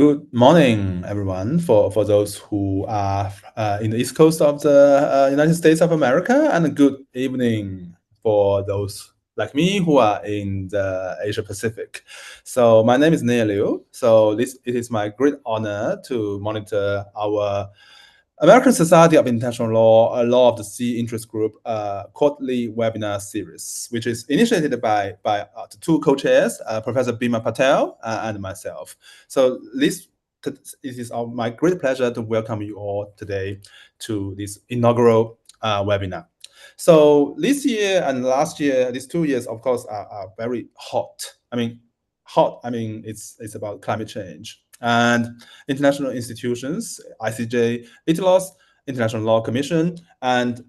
Good morning, everyone, for those who are in the East Coast of the United States of America, and good evening for those like me who are in the Asia Pacific. So my name is Nia Liu. So it is my great honor to monitor our American Society of International Law, Law of the Sea Interest Group quarterly webinar series, which is initiated by the two co-chairs, Professor Bima Patel and myself. So it is my great pleasure to welcome you all today to this inaugural webinar. So this year and last year, these 2 years, of course, are very hot. It's about climate change. And international institutions, ICJ, ITLOS, International Law Commission, and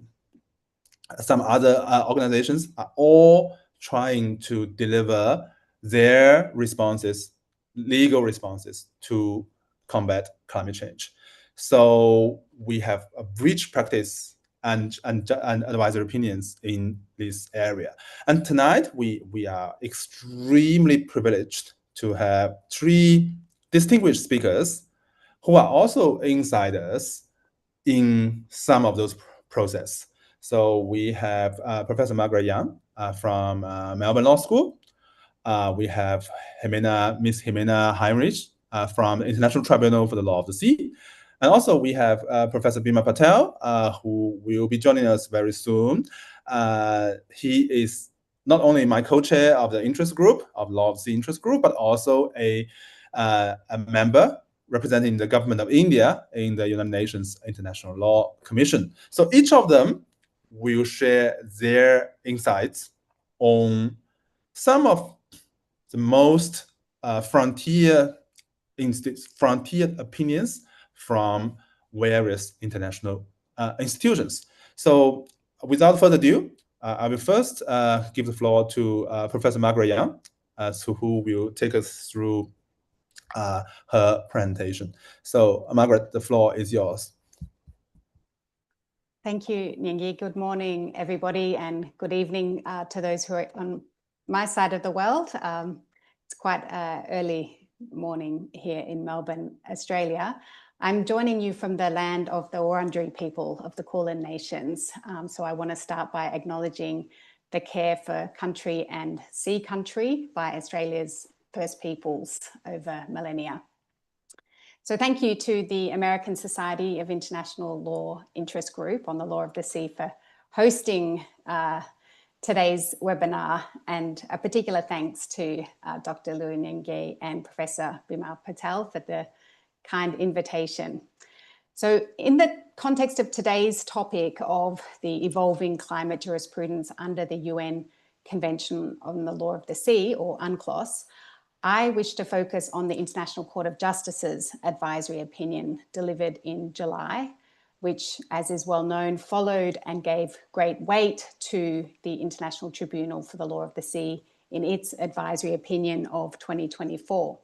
some other organizations are all trying to deliver their responses, legal responses to combat climate change. So we have a rich practice and advisory opinions in this area. And tonight we are extremely privileged to have three distinguished speakers who are also insiders in some of those processes. So we have Professor Margaret Yang from Melbourne Law School. We have Miss Jimena Heinrich from the International Tribunal for the Law of the Sea. And also we have Professor Bima Patel, who will be joining us very soon. He is not only my co-chair of the interest group, of Law of the Sea interest group, but also a member representing the government of India in the United Nations International Law Commission. So each of them will share their insights on some of the most frontier opinions from various international institutions. So without further ado, I will first give the floor to Professor Margaret Yang, who will take us through her presentation. So Margaret, the floor is yours. Thank you, Nyingi. Good morning, everybody, and good evening to those who are on my side of the world. It's quite early morning here in Melbourne, Australia. I'm joining you from the land of the Wurundjeri people of the Kulin Nations. So I want to start by acknowledging the care for country and sea country by Australia's First Peoples over millennia. So thank you to the American Society of International Law Interest Group on the Law of the Sea for hosting today's webinar, and a particular thanks to Dr. Liu Nyingi and Professor Bima Patel for the kind invitation. So in the context of today's topic of the evolving climate jurisprudence under the UN Convention on the Law of the Sea, or UNCLOS, I wish to focus on the International Court of Justice's advisory opinion delivered in July, which, as is well known, followed and gave great weight to the International Tribunal for the Law of the Sea in its advisory opinion of 2024.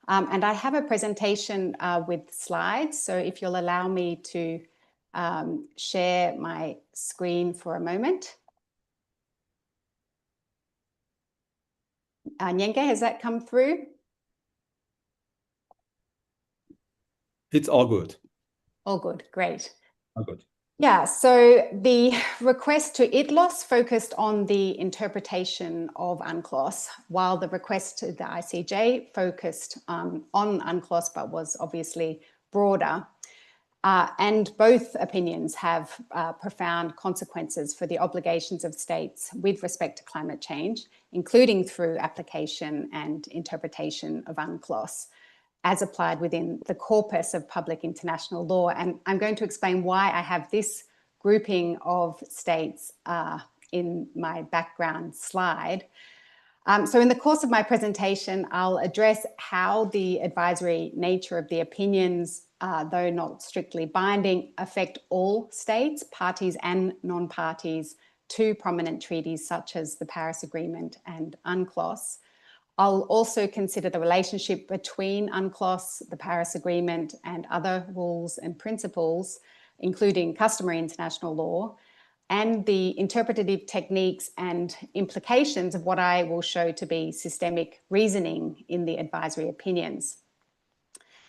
And I have a presentation with slides, so if you'll allow me to share my screen for a moment. Nyenge, has that come through? It's all good. All good, great. All good. Yeah, so the request to ITLOS focused on the interpretation of UNCLOS, while the request to the ICJ focused on UNCLOS, but was obviously broader. And both opinions have profound consequences for the obligations of states with respect to climate change, including through application and interpretation of UNCLOS, as applied within the corpus of public international law. And I'm going to explain why I have this grouping of states in my background slide. So in the course of my presentation, I'll address how the advisory nature of the opinions, though not strictly binding, affect all states, parties and non-parties to prominent treaties such as the Paris Agreement and UNCLOS. I'll also consider the relationship between UNCLOS, the Paris Agreement, and other rules and principles, including customary international law, and the interpretative techniques and implications of what I will show to be systemic reasoning in the advisory opinions.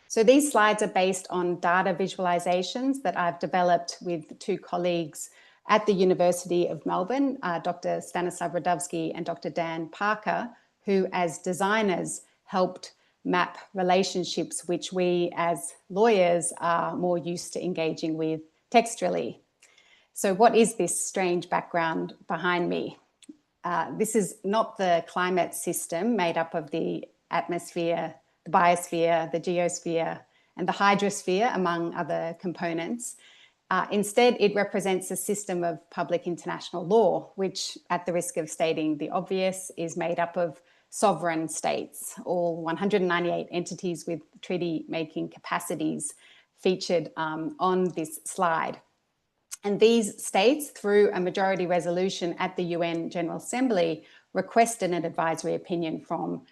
So these slides are based on data visualizations that I've developed with two colleagues at the University of Melbourne, Dr. Stanislav Radovsky and Dr. Dan Parker, who as designers helped map relationships which we as lawyers are more used to engaging with textually. So what is this strange background behind me? This is not the climate system made up of the atmosphere, the biosphere, the geosphere, and the hydrosphere, among other components. Instead, it represents a system of public international law, which, at the risk of stating the obvious, is made up of sovereign states, all 198 entities with treaty-making capacities featured on this slide. And these states, through a majority resolution at the UN General Assembly, requested an advisory opinion from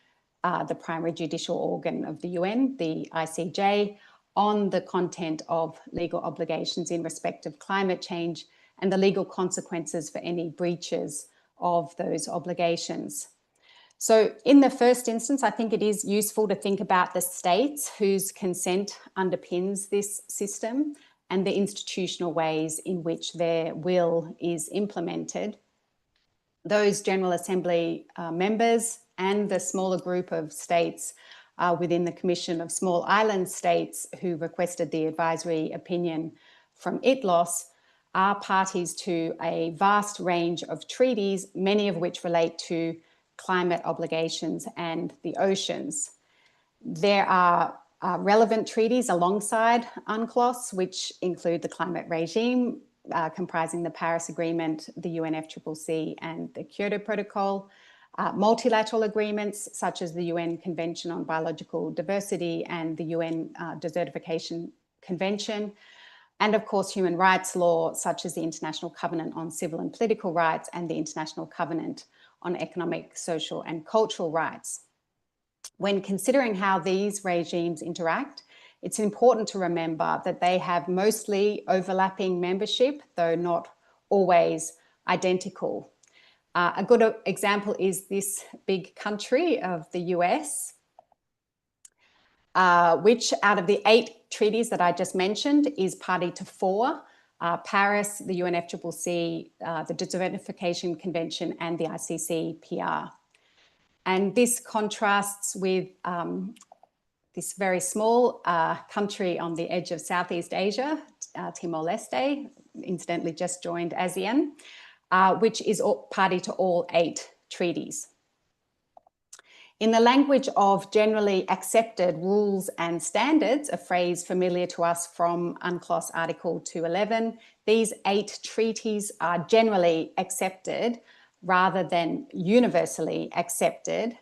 the primary judicial organ of the UN, the ICJ, on the content of legal obligations in respect of climate change and the legal consequences for any breaches of those obligations. So in the first instance, I think it is useful to think about the states whose consent underpins this system and the institutional ways in which their will is implemented. Those General Assembly members and the smaller group of states within the Commission of Small Island States who requested the advisory opinion from ITLOS are parties to a vast range of treaties, many of which relate to climate obligations and the oceans. There are relevant treaties alongside UNCLOS, which include the climate regime, comprising the Paris Agreement, the UNFCCC, and the Kyoto Protocol, multilateral agreements such as the UN Convention on Biological Diversity and the UN Desertification Convention, and of course human rights law such as the International Covenant on Civil and Political Rights and the International Covenant on Economic, Social and Cultural Rights. When considering how these regimes interact, it's important to remember that they have mostly overlapping membership, though not always identical. A good example is this big country of the US, which out of the 8 treaties that I just mentioned is party to 4, Paris, the UNFCCC, the Desertification Convention and the ICCPR. And this contrasts with this very small country on the edge of Southeast Asia, Timor-Leste, incidentally just joined ASEAN, which is party to all 8 treaties. In the language of generally accepted rules and standards, a phrase familiar to us from UNCLOS Article 211, these 8 treaties are generally accepted rather than universally accepted.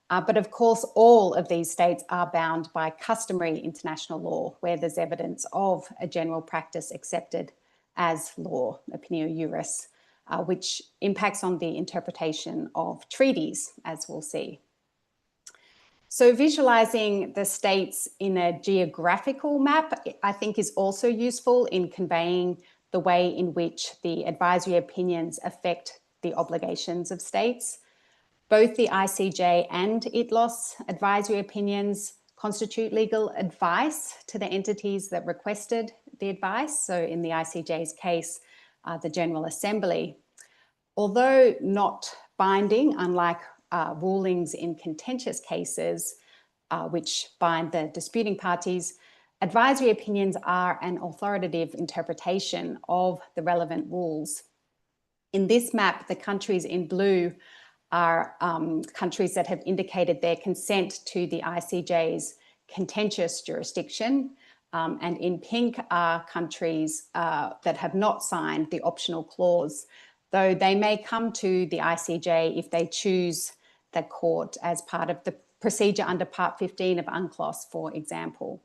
But of course, all of these states are bound by customary international law, where there's evidence of a general practice accepted as law, opinio juris, which impacts on the interpretation of treaties, as we'll see. So visualizing the states in a geographical map, I think, is also useful in conveying the way in which the advisory opinions affect the obligations of states. Both the ICJ and ITLOS advisory opinions constitute legal advice to the entities that requested the advice. So in the ICJ's case, the General Assembly. Although not binding, unlike rulings in contentious cases, which bind the disputing parties, advisory opinions are an authoritative interpretation of the relevant rules. In this map, the countries in blue are countries that have indicated their consent to the ICJ's contentious jurisdiction, and in pink are countries that have not signed the optional clause, though they may come to the ICJ if they choose the court as part of the procedure under Part 15 of UNCLOS, for example.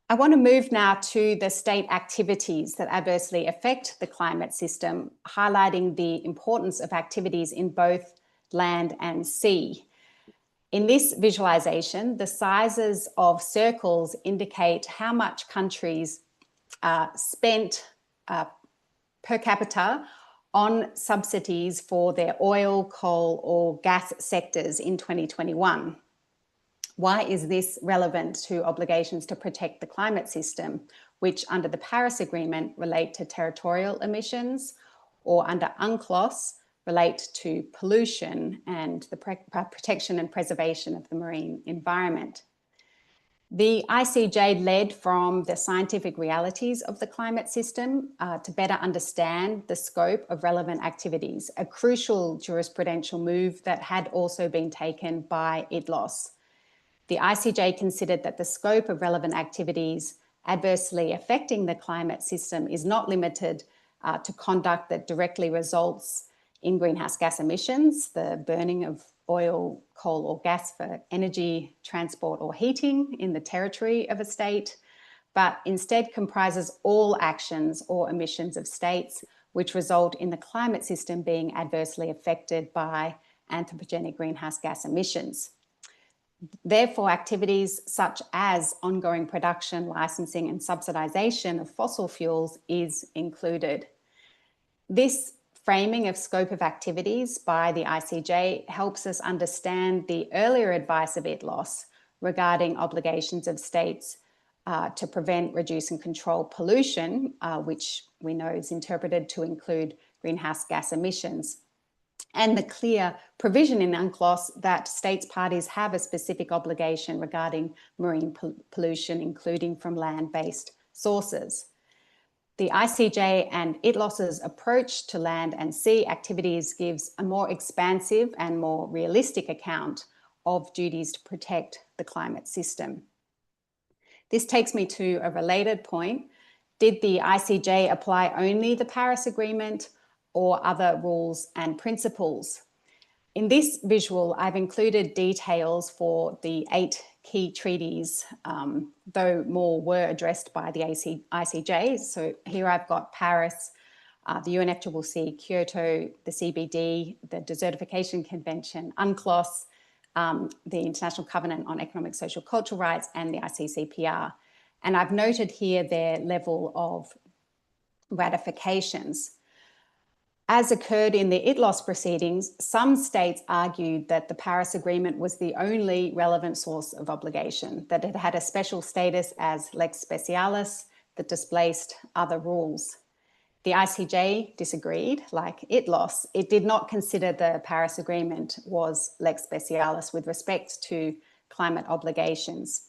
I want to move now to the state activities that adversely affect the climate system, highlighting the importance of activities in both land and sea. In this visualization, the sizes of circles indicate how much countries spent per capita on subsidies for their oil, coal, or gas sectors in 2021. Why is this relevant to obligations to protect the climate system, which under the Paris Agreement relate to territorial emissions, or under UNCLOS relate to pollution and the protection and preservation of the marine environment? The ICJ led from the scientific realities of the climate system to better understand the scope of relevant activities, a crucial jurisprudential move that had also been taken by ITLOS. The ICJ considered that the scope of relevant activities adversely affecting the climate system is not limited to conduct that directly results in greenhouse gas emissions, the burning of oil, coal or gas for energy, transport or heating in the territory of a state, but instead comprises all actions or emissions of states which result in the climate system being adversely affected by anthropogenic greenhouse gas emissions. Therefore, activities such as ongoing production, licensing and subsidization of fossil fuels is included. This framing of scope of activities by the ICJ helps us understand the earlier advice of ITLOS regarding obligations of states to prevent, reduce and control pollution, which we know is interpreted to include greenhouse gas emissions, and the clear provision in UNCLOS that states parties have a specific obligation regarding marine pollution, including from land-based sources. The ICJ and ITLOS's approach to land and sea activities gives a more expansive and more realistic account of duties to protect the climate system. This takes me to a related point. Did the ICJ apply only the Paris Agreement or other rules and principles? In this visual, I've included details for the 8 key treaties, though more were addressed by the ICJ. So here I've got Paris, the UNFCCC, Kyoto, the CBD, the Desertification Convention, UNCLOS, the International Covenant on Economic, Social, Cultural Rights, and the ICCPR. And I've noted here their level of ratifications. As occurred in the ITLOS proceedings, some states argued that the Paris Agreement was the only relevant source of obligation, that it had a special status as lex specialis that displaced other rules. The ICJ disagreed, like ITLOS. It did not consider the Paris Agreement was lex specialis with respect to climate obligations.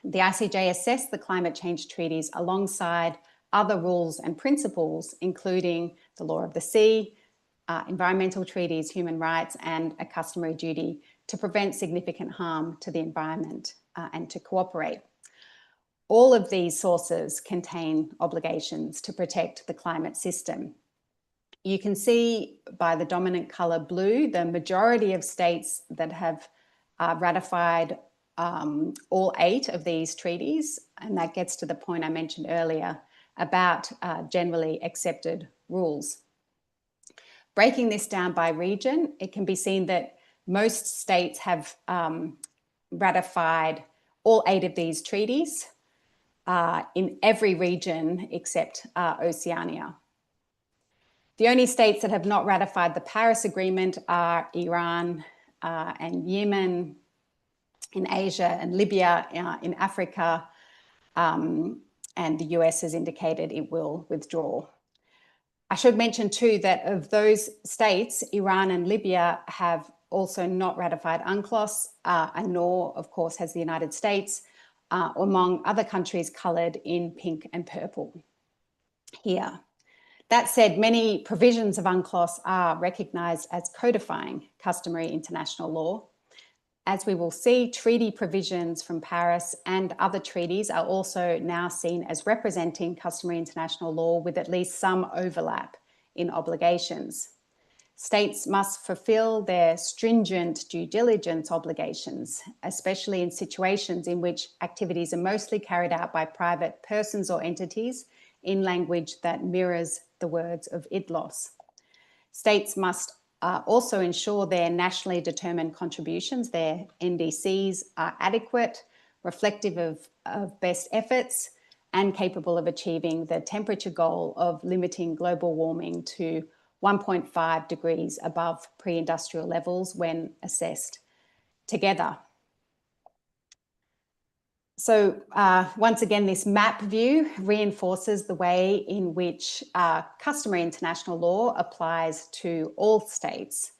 The ICJ assessed the climate change treaties alongside other rules and principles, including the law of the sea, environmental treaties, human rights, and a customary duty to prevent significant harm to the environment and to cooperate. All of these sources contain obligations to protect the climate system. You can see by the dominant color blue, the majority of states that have ratified all 8 of these treaties, and that gets to the point I mentioned earlier about generally accepted rules. Breaking this down by region, it can be seen that most states have ratified all 8 of these treaties in every region except Oceania. The only states that have not ratified the Paris Agreement are Iran and Yemen in Asia and Libya in Africa, and the US has indicated it will withdraw. I should mention too that of those states, Iran and Libya have also not ratified UNCLOS, and nor, of course, has the United States, among other countries coloured in pink and purple here. That said, many provisions of UNCLOS are recognised as codifying customary international law. As we will see, treaty provisions from Paris and other treaties are also now seen as representing customary international law with at least some overlap in obligations. States must fulfill their stringent due diligence obligations, especially in situations in which activities are mostly carried out by private persons or entities in language that mirrors the words of ITLOS. States must also ensure their nationally determined contributions, their NDCs, are adequate, reflective of best efforts, and capable of achieving the temperature goal of limiting global warming to 1.5 degrees above pre-industrial levels when assessed together. Once again, this map view reinforces the way in which customary international law applies to all states.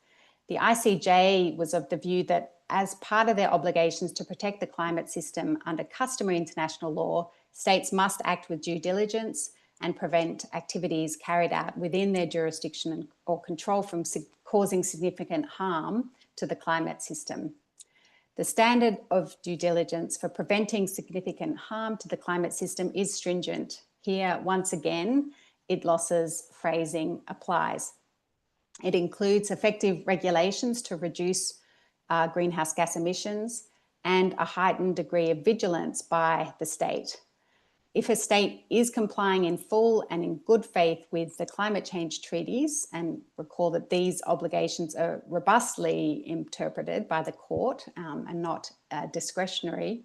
The ICJ was of the view that as part of their obligations to protect the climate system under customary international law, states must act with due diligence and prevent activities carried out within their jurisdiction or control from causing significant harm to the climate system. The standard of due diligence for preventing significant harm to the climate system is stringent. Here, once again, ITLOS's phrasing applies. It includes effective regulations to reduce greenhouse gas emissions and a heightened degree of vigilance by the state. If a state is complying in full and in good faith with the climate change treaties, and recall that these obligations are robustly interpreted by the court and not discretionary,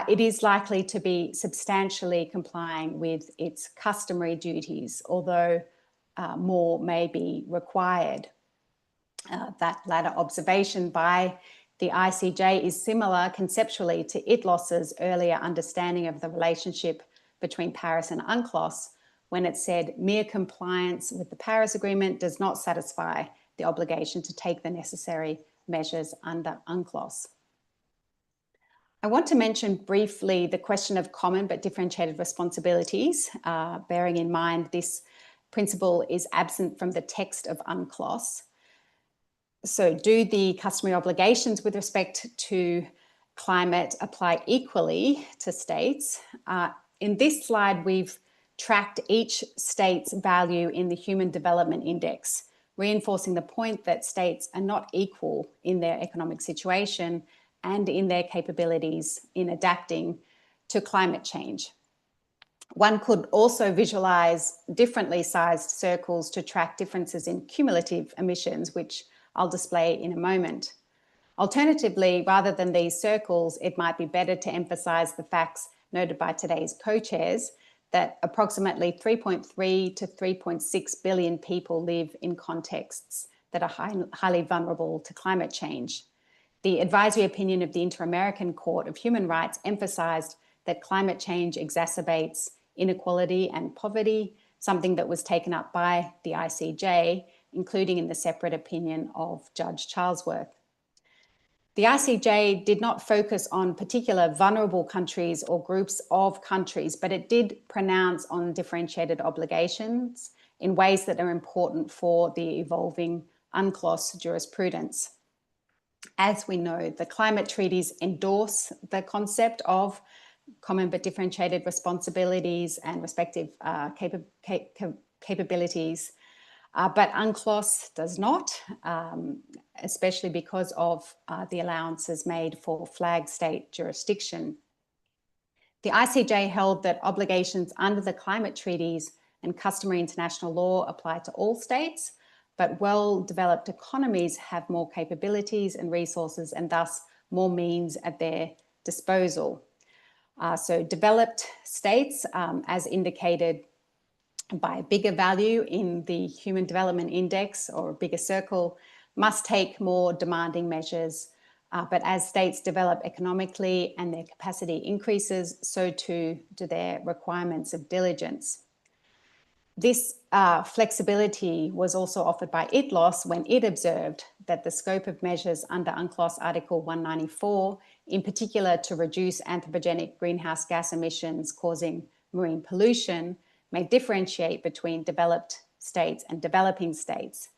it is likely to be substantially complying with its customary duties, although more may be required. That latter observation by the ICJ is similar conceptually to ITLOS's earlier understanding of the relationship between Paris and UNCLOS, when it said mere compliance with the Paris Agreement does not satisfy the obligation to take the necessary measures under UNCLOS. I want to mention briefly the question of common but differentiated responsibilities, bearing in mind this principle is absent from the text of UNCLOS. So do the customary obligations with respect to climate apply equally to states? In this slide, we've tracked each state's value in the Human Development Index, reinforcing the point that states are not equal in their economic situation and in their capabilities in adapting to climate change. One could also visualize differently sized circles to track differences in cumulative emissions, which I'll display in a moment. Alternatively, rather than these circles, it might be better to emphasize the facts noted by today's co-chairs that approximately 3.3 to 3.6 billion people live in contexts that are highly vulnerable to climate change. The advisory opinion of the Inter-American Court of Human Rights emphasized that climate change exacerbates inequality and poverty, something that was taken up by the ICJ, including in the separate opinion of Judge Charlesworth. The ICJ did not focus on particular vulnerable countries or groups of countries, but it did pronounce on differentiated obligations in ways that are important for the evolving UNCLOS jurisprudence. As we know, the climate treaties endorse the concept of common but differentiated responsibilities and respective capabilities, but UNCLOS does not, especially because of the allowances made for flag state jurisdiction. The ICJ held that obligations under the climate treaties and customary international law apply to all states, but well-developed economies have more capabilities and resources and thus more means at their disposal. So developed states, as indicated by a bigger value in the Human Development Index or a bigger circle, must take more demanding measures. But as states develop economically and their capacity increases, so too do their requirements of diligence. This flexibility was also offered by ITLOS when it observed that the scope of measures under UNCLOS Article 194, in particular to reduce anthropogenic greenhouse gas emissions causing marine pollution, may differentiate between developed states and developing states.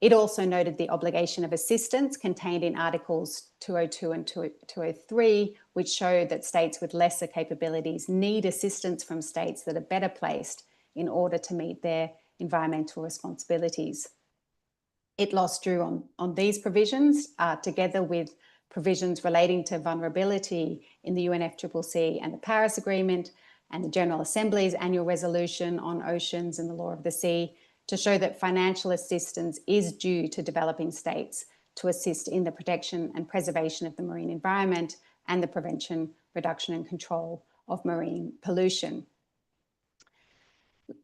It also noted the obligation of assistance contained in Articles 202 and 203, which show that states with lesser capabilities need assistance from states that are better placed in order to meet their environmental responsibilities. ITLOS drew on these provisions together with provisions relating to vulnerability in the UNFCCC and the Paris Agreement and the General Assembly's annual resolution on oceans and the law of the sea to show that financial assistance is due to developing states to assist in the protection and preservation of the marine environment and the prevention, reduction and control of marine pollution.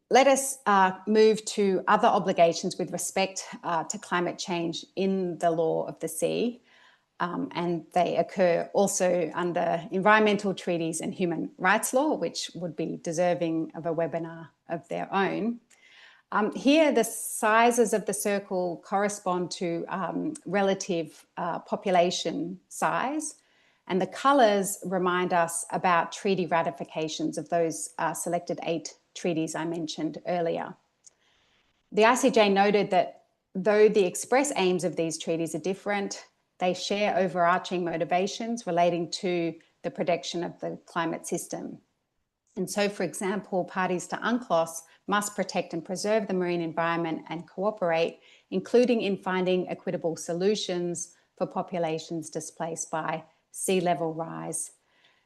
Let us move to other obligations with respect to climate change in the law of the sea. and they occur also under environmental treaties and human rights law, which would be deserving of a webinar of their own. Here, the sizes of the circle correspond to relative population size, and the colours remind us about treaty ratifications of those selected 8 treaties I mentioned earlier. The ICJ noted that though the express aims of these treaties are different, they share overarching motivations relating to the protection of the climate system. And so, for example, parties to UNCLOS must protect and preserve the marine environment and cooperate, including in finding equitable solutions for populations displaced by sea level rise.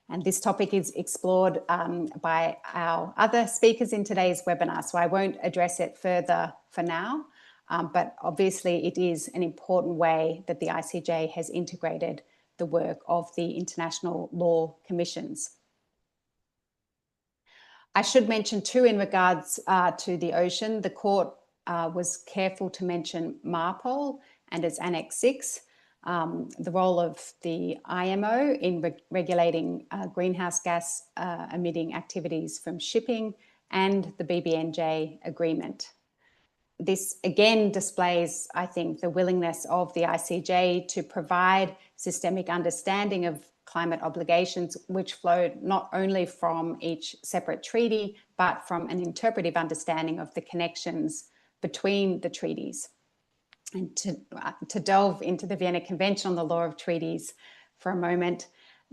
And this topic is explored by our other speakers in today's webinar, so I won't address it further for now, but obviously it is an important way that the ICJ has integrated the work of the International Law Commissions. I should mention too, in regards to the ocean, the court was careful to mention MARPOL and its Annex 6, the role of the IMO in regulating greenhouse gas emitting activities from shipping, and the BBNJ agreement. This again displays, I think, the willingness of the ICJ to provide systemic understanding of climate obligations, which flow not only from each separate treaty, but from an interpretive understanding of the connections between the treaties. And to delve into the Vienna Convention on the Law of Treaties for a moment,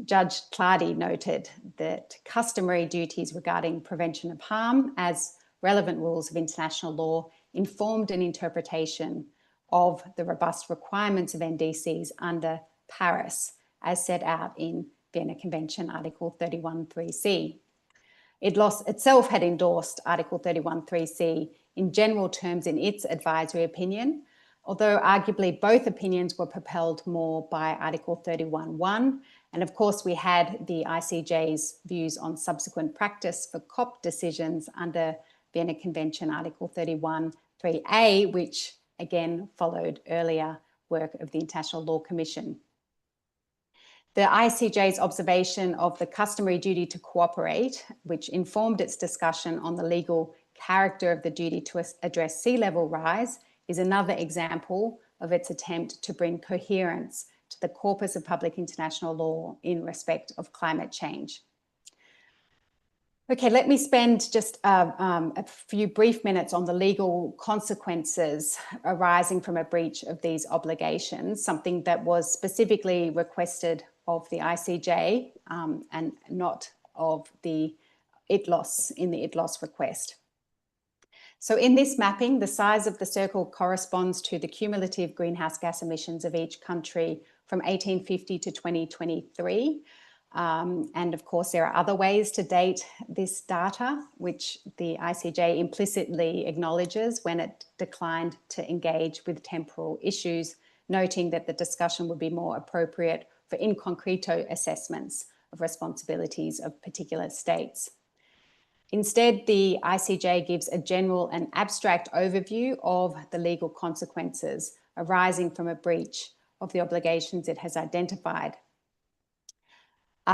Judge Clady noted that customary duties regarding prevention of harm as relevant rules of international law informed an interpretation of the robust requirements of NDCs under Paris, as set out in Vienna Convention Article 31.3c. ITLOS itself had endorsed Article 31.3c in general terms in its advisory opinion, although arguably both opinions were propelled more by Article 31.1. And of course, we had the ICJ's views on subsequent practice for COP decisions under Vienna Convention Article 31.3a, which again followed earlier work of the International Law Commission. The ICJ's observation of the customary duty to cooperate, which informed its discussion on the legal character of the duty to address sea level rise, is another example of its attempt to bring coherence to the corpus of public international law in respect of climate change. Okay, let me spend just a few brief minutes on the legal consequences arising from a breach of these obligations, something that was specifically requested of the ICJ and not of the ITLOS in the ITLOS request. So in this mapping, the size of the circle corresponds to the cumulative greenhouse gas emissions of each country from 1850 to 2023. And of course, there are other ways to date this data, which the ICJ implicitly acknowledges when it declined to engage with temporal issues, noting that the discussion would be more appropriate for in concreto assessments of responsibilities of particular states. Instead, the ICJ gives a general and abstract overview of the legal consequences arising from a breach of the obligations it has identified.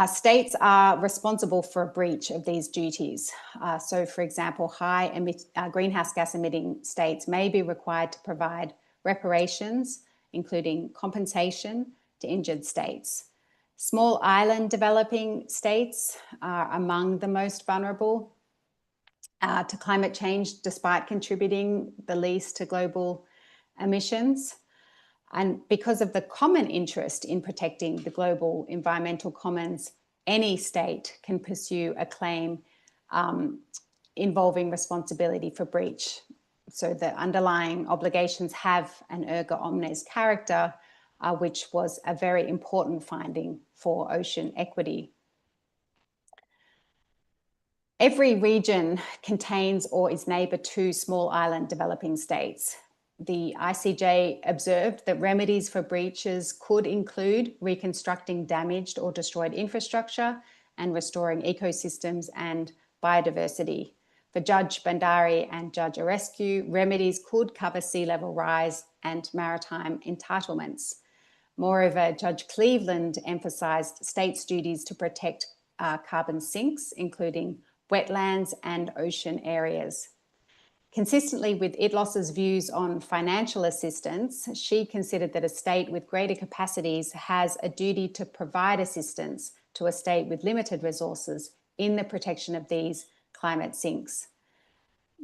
States are responsible for a breach of these duties. So, for example, high greenhouse gas emitting states may be required to provide reparations, including compensation to injured states. Small island developing states are among the most vulnerable to climate change, despite contributing the least to global emissions. And because of the common interest in protecting the global environmental commons, any state can pursue a claim involving responsibility for breach. So the underlying obligations have an erga omnes character, which was a very important finding for ocean equity. Every region contains or is neighbour to small island developing states. The ICJ observed that remedies for breaches could include reconstructing damaged or destroyed infrastructure and restoring ecosystems and biodiversity. For Judge Bandari and Judge Orescu, remedies could cover sea level rise and maritime entitlements. Moreover, Judge Cleveland emphasised states' duties to protect carbon sinks, including wetlands and ocean areas. Consistently with ITLOS's views on financial assistance, she considered that a state with greater capacities has a duty to provide assistance to a state with limited resources in the protection of these climate sinks.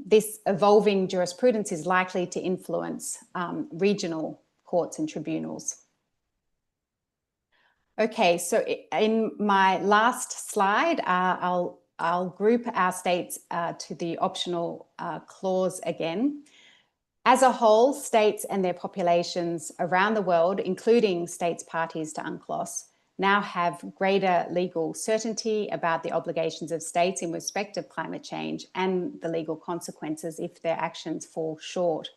This evolving jurisprudence is likely to influence regional courts and tribunals. Okay, so in my last slide, I'll group our states to the optional clause again. As a whole, states and their populations around the world, including states parties to UNCLOS, now have greater legal certainty about the obligations of states in respect of climate change and the legal consequences if their actions fall short.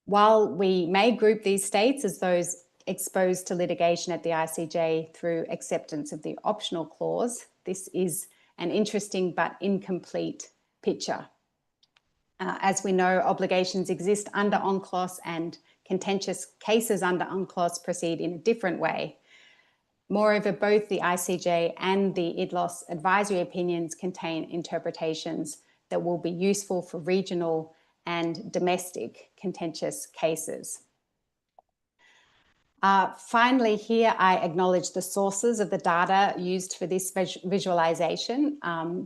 While we may group these states as those exposed to litigation at the ICJ through acceptance of the optional clause, this is an interesting but incomplete picture. As we know, obligations exist under UNCLOS and contentious cases under UNCLOS proceed in a different way. Moreover, both the ICJ and the ITLOS advisory opinions contain interpretations that will be useful for regional and domestic contentious cases. Finally, here I acknowledge the sources of the data used for this visualization,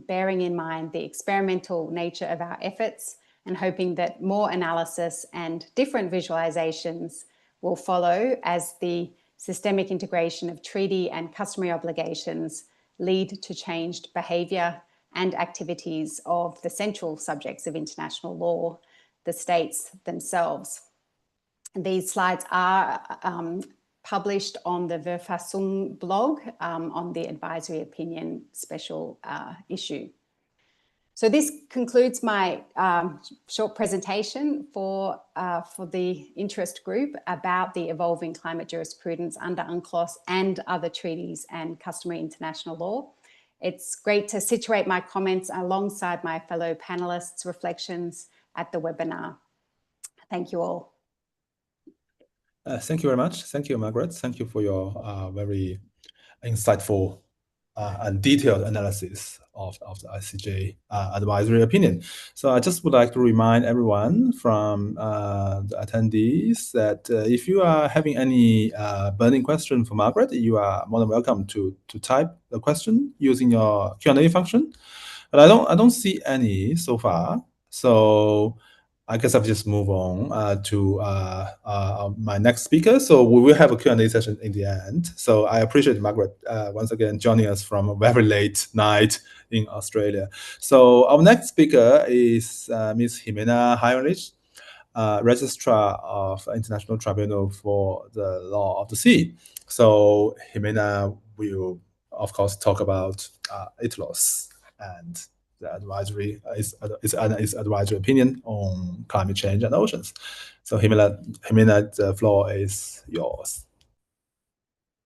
bearing in mind the experimental nature of our efforts and hoping that more analysis and different visualizations will follow as the systemic integration of treaty and customary obligations lead to changed behaviour and activities of the central subjects of international law, the states themselves. These slides are published on the Verfassung blog on the advisory opinion special issue. So this concludes my short presentation for the interest group about the evolving climate jurisprudence under UNCLOS and other treaties and customary international law. It's great to situate my comments alongside my fellow panelists' reflections at the webinar. Thank you all. Thank you very much. Thank you, Margaret. Thank you for your very insightful and detailed analysis of the ICJ advisory opinion. So I just would like to remind everyone from the attendees that if you are having any burning question for Margaret, you are more than welcome to type the question using your Q&A function. But I don't see any so far. So I guess I'll just move on to my next speaker. So we will have a Q&A session in the end. So I appreciate Margaret once again joining us from a very late night in Australia. So our next speaker is Ms. Jimena Heinrich, Registrar of International Tribunal for the Law of the Sea. So Jimena will, of course, talk about ITLOS and the advisory is advisory opinion on climate change and oceans. So Jimena, the floor is yours.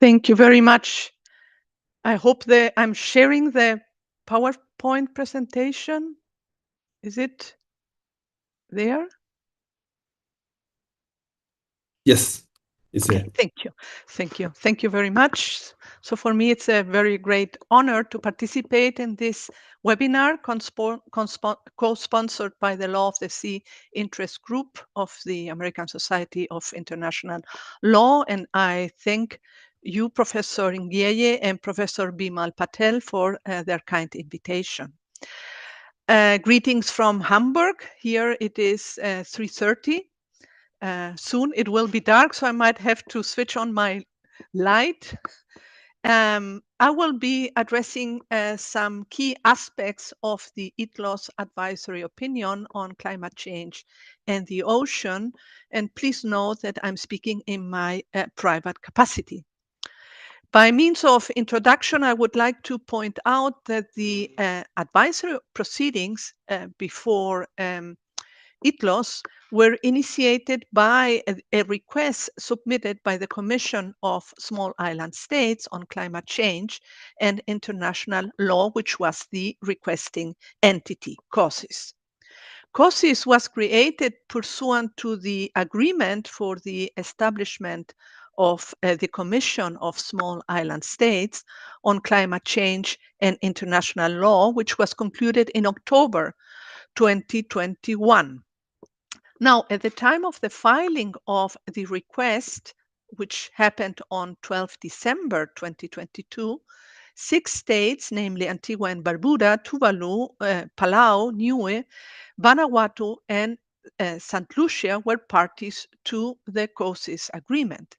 Thank you very much. I hope that I'm sharing the PowerPoint presentation. Is it there? Yes, it's there. Thank you. Thank you. Thank you very much. So for me, it's a very great honor to participate in this webinar co-sponsored by the Law of the Sea Interest Group of the American Society of International Law. And I thank you, Professor Ngieye and Professor Bimal Patel for their kind invitation. Greetings from Hamburg. Here it is 3:30. Soon it will be dark, so I might have to switch on my light. I will be addressing some key aspects of the ITLOS advisory opinion on climate change and the ocean. And please note that I'm speaking in my private capacity. By means of introduction, I would like to point out that the advisory proceedings before ITLOS were initiated by a request submitted by the Commission of Small Island States on Climate Change and International Law, which was the requesting entity, COSIS. COSIS was created pursuant to the agreement for the establishment of the Commission of Small Island States on Climate Change and International Law, which was concluded in October 2021. Now, at the time of the filing of the request, which happened on 12 December 2022, 6 states, namely Antigua and Barbuda, Tuvalu, Palau, Niue, Vanuatu, and St. Lucia were parties to the COSIS agreement.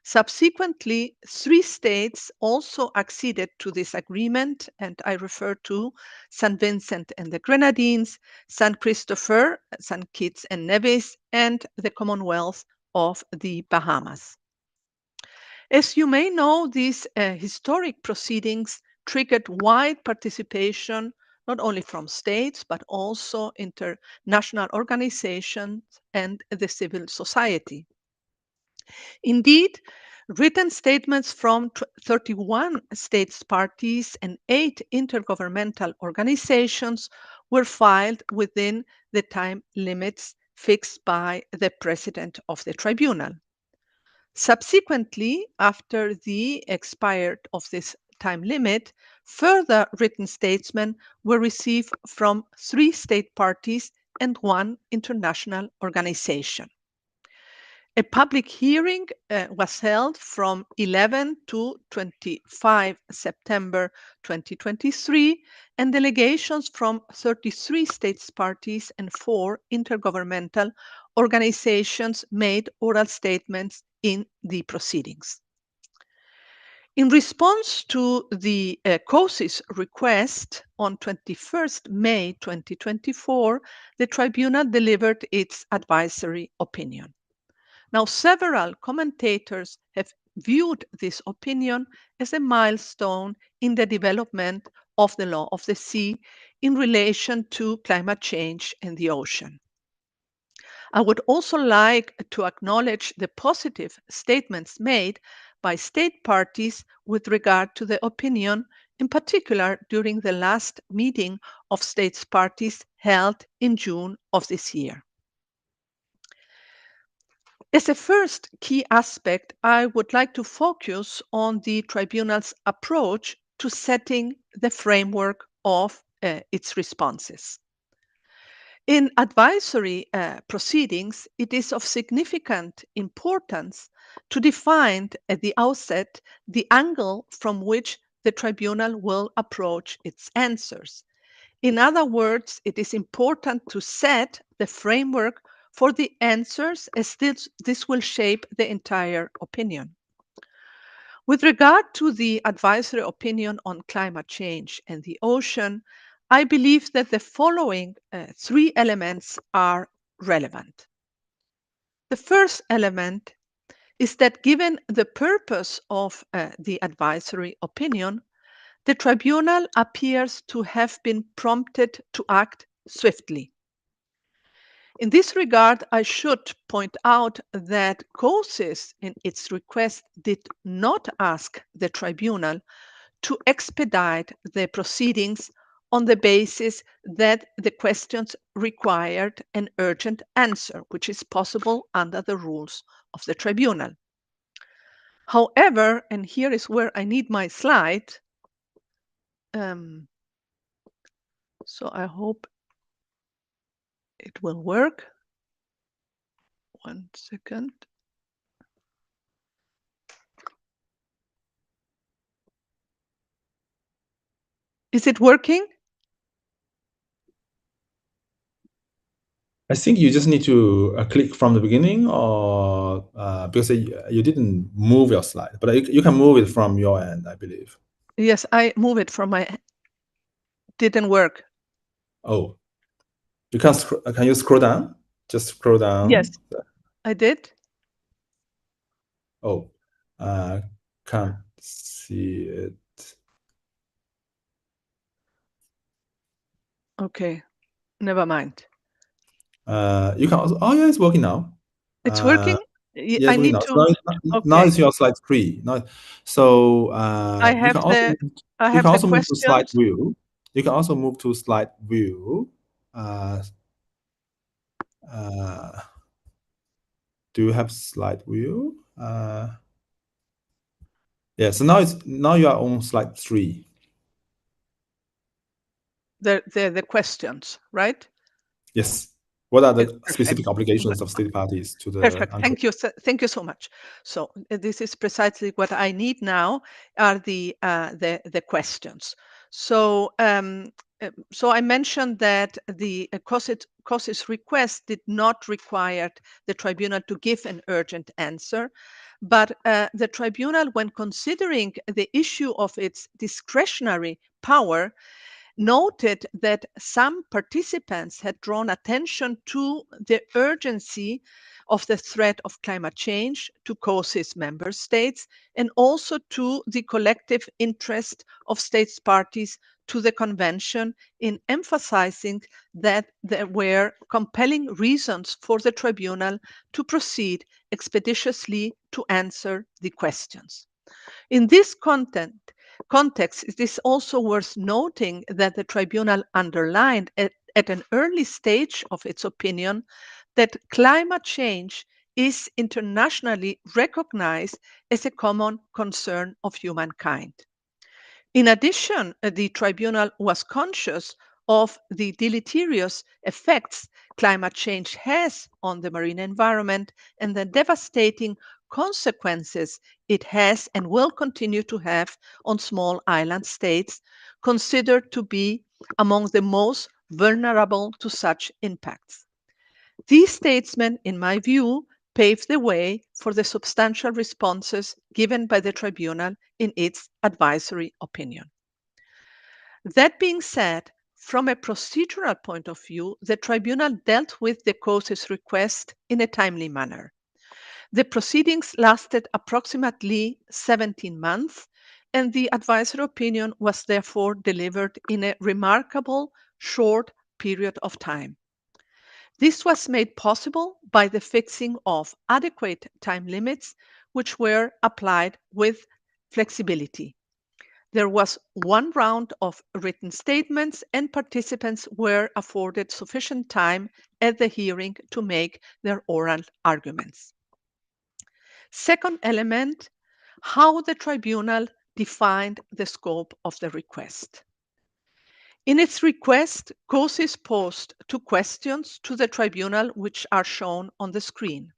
Subsequently, 3 states also acceded to this agreement, and I refer to St. Vincent and the Grenadines, St. Christopher, St. Kitts and Nevis, and the Commonwealth of the Bahamas. As you may know, these historic proceedings triggered wide participation, not only from states, but also international organizations and the civil society. Indeed, written statements from 31 states parties and 8 intergovernmental organizations were filed within the time limits fixed by the president of the tribunal. Subsequently, after the expired of this time limit, further written statements were received from 3 state parties and 1 international organization. A public hearing was held from 11 to 25 September 2023, and delegations from 33 states parties and 4 intergovernmental organizations made oral statements in the proceedings. In response to the COSIS request, on 21st May 2024, the tribunal delivered its advisory opinion. Now, several commentators have viewed this opinion as a milestone in the development of the law of the sea in relation to climate change and the ocean. I would also like to acknowledge the positive statements made by state parties with regard to the opinion, in particular during the last meeting of states parties held in June of this year. As a first key aspect, I would like to focus on the tribunal's approach to setting the framework of its responses. In advisory proceedings, it is of significant importance to define at the outset the angle from which the tribunal will approach its answers. In other words, it is important to set the framework for the answers, as this will shape the entire opinion. With regard to the advisory opinion on climate change and the ocean, I believe that the following 3 elements are relevant. The first element is that given the purpose of the advisory opinion, the tribunal appears to have been prompted to act swiftly. In this regard, I should point out that COSIS in its request did not ask the tribunal to expedite the proceedings on the basis that the questions required an urgent answer, which is possible under the rules of the tribunal. However, and here is where I need my slide, so I hope it will work. 1 second. Is it working? I think you just need to click from the beginning, or because you didn't move your slide, but you can move it from your end, I believe. Yes, I move it from my. Didn't work. Oh, you can you scroll down? Just scroll down. Yes, I did. Oh, can't see it. Okay, never mind. You can also. Oh yeah, it's working now. It's working. Yeah, I need now. to. Now it's your slide 3. So I have you can also move to slide questions. view. You can also move to slide view. Do you have slide view? Yeah, so now you are on slide 3. The questions, right? Yes. What are the Perfect. specific obligations of state parties to the Perfect. UNCLOS? Thank you so much. So this is precisely what I need now are the questions. So so I mentioned that the COSIS request did not require the tribunal to give an urgent answer, but the tribunal, when considering the issue of its discretionary power, noted that some participants had drawn attention to the urgency of the threat of climate change to COSIS member states and also to the collective interest of states parties to the convention, in emphasizing that there were compelling reasons for the tribunal to proceed expeditiously to answer the questions. In this context, it is also worth noting that the tribunal underlined at an early stage of its opinion that climate change is internationally recognized as a common concern of humankind. In addition, the tribunal was conscious of the deleterious effects climate change has on the marine environment and the devastating consequences it has and will continue to have on small island states considered to be among the most vulnerable to such impacts. These statements, in my view, paved the way for the substantial responses given by the tribunal in its advisory opinion. That being said, from a procedural point of view, the tribunal dealt with the COSIS request in a timely manner. The proceedings lasted approximately 17 months, and the advisory opinion was therefore delivered in a remarkable short period of time. This was made possible by the fixing of adequate time limits, which were applied with flexibility. There was one round of written statements, and participants were afforded sufficient time at the hearing to make their oral arguments. Second element, how the tribunal defined the scope of the request. In its request, COSIS posed 2 questions to the tribunal, which are shown on the screen.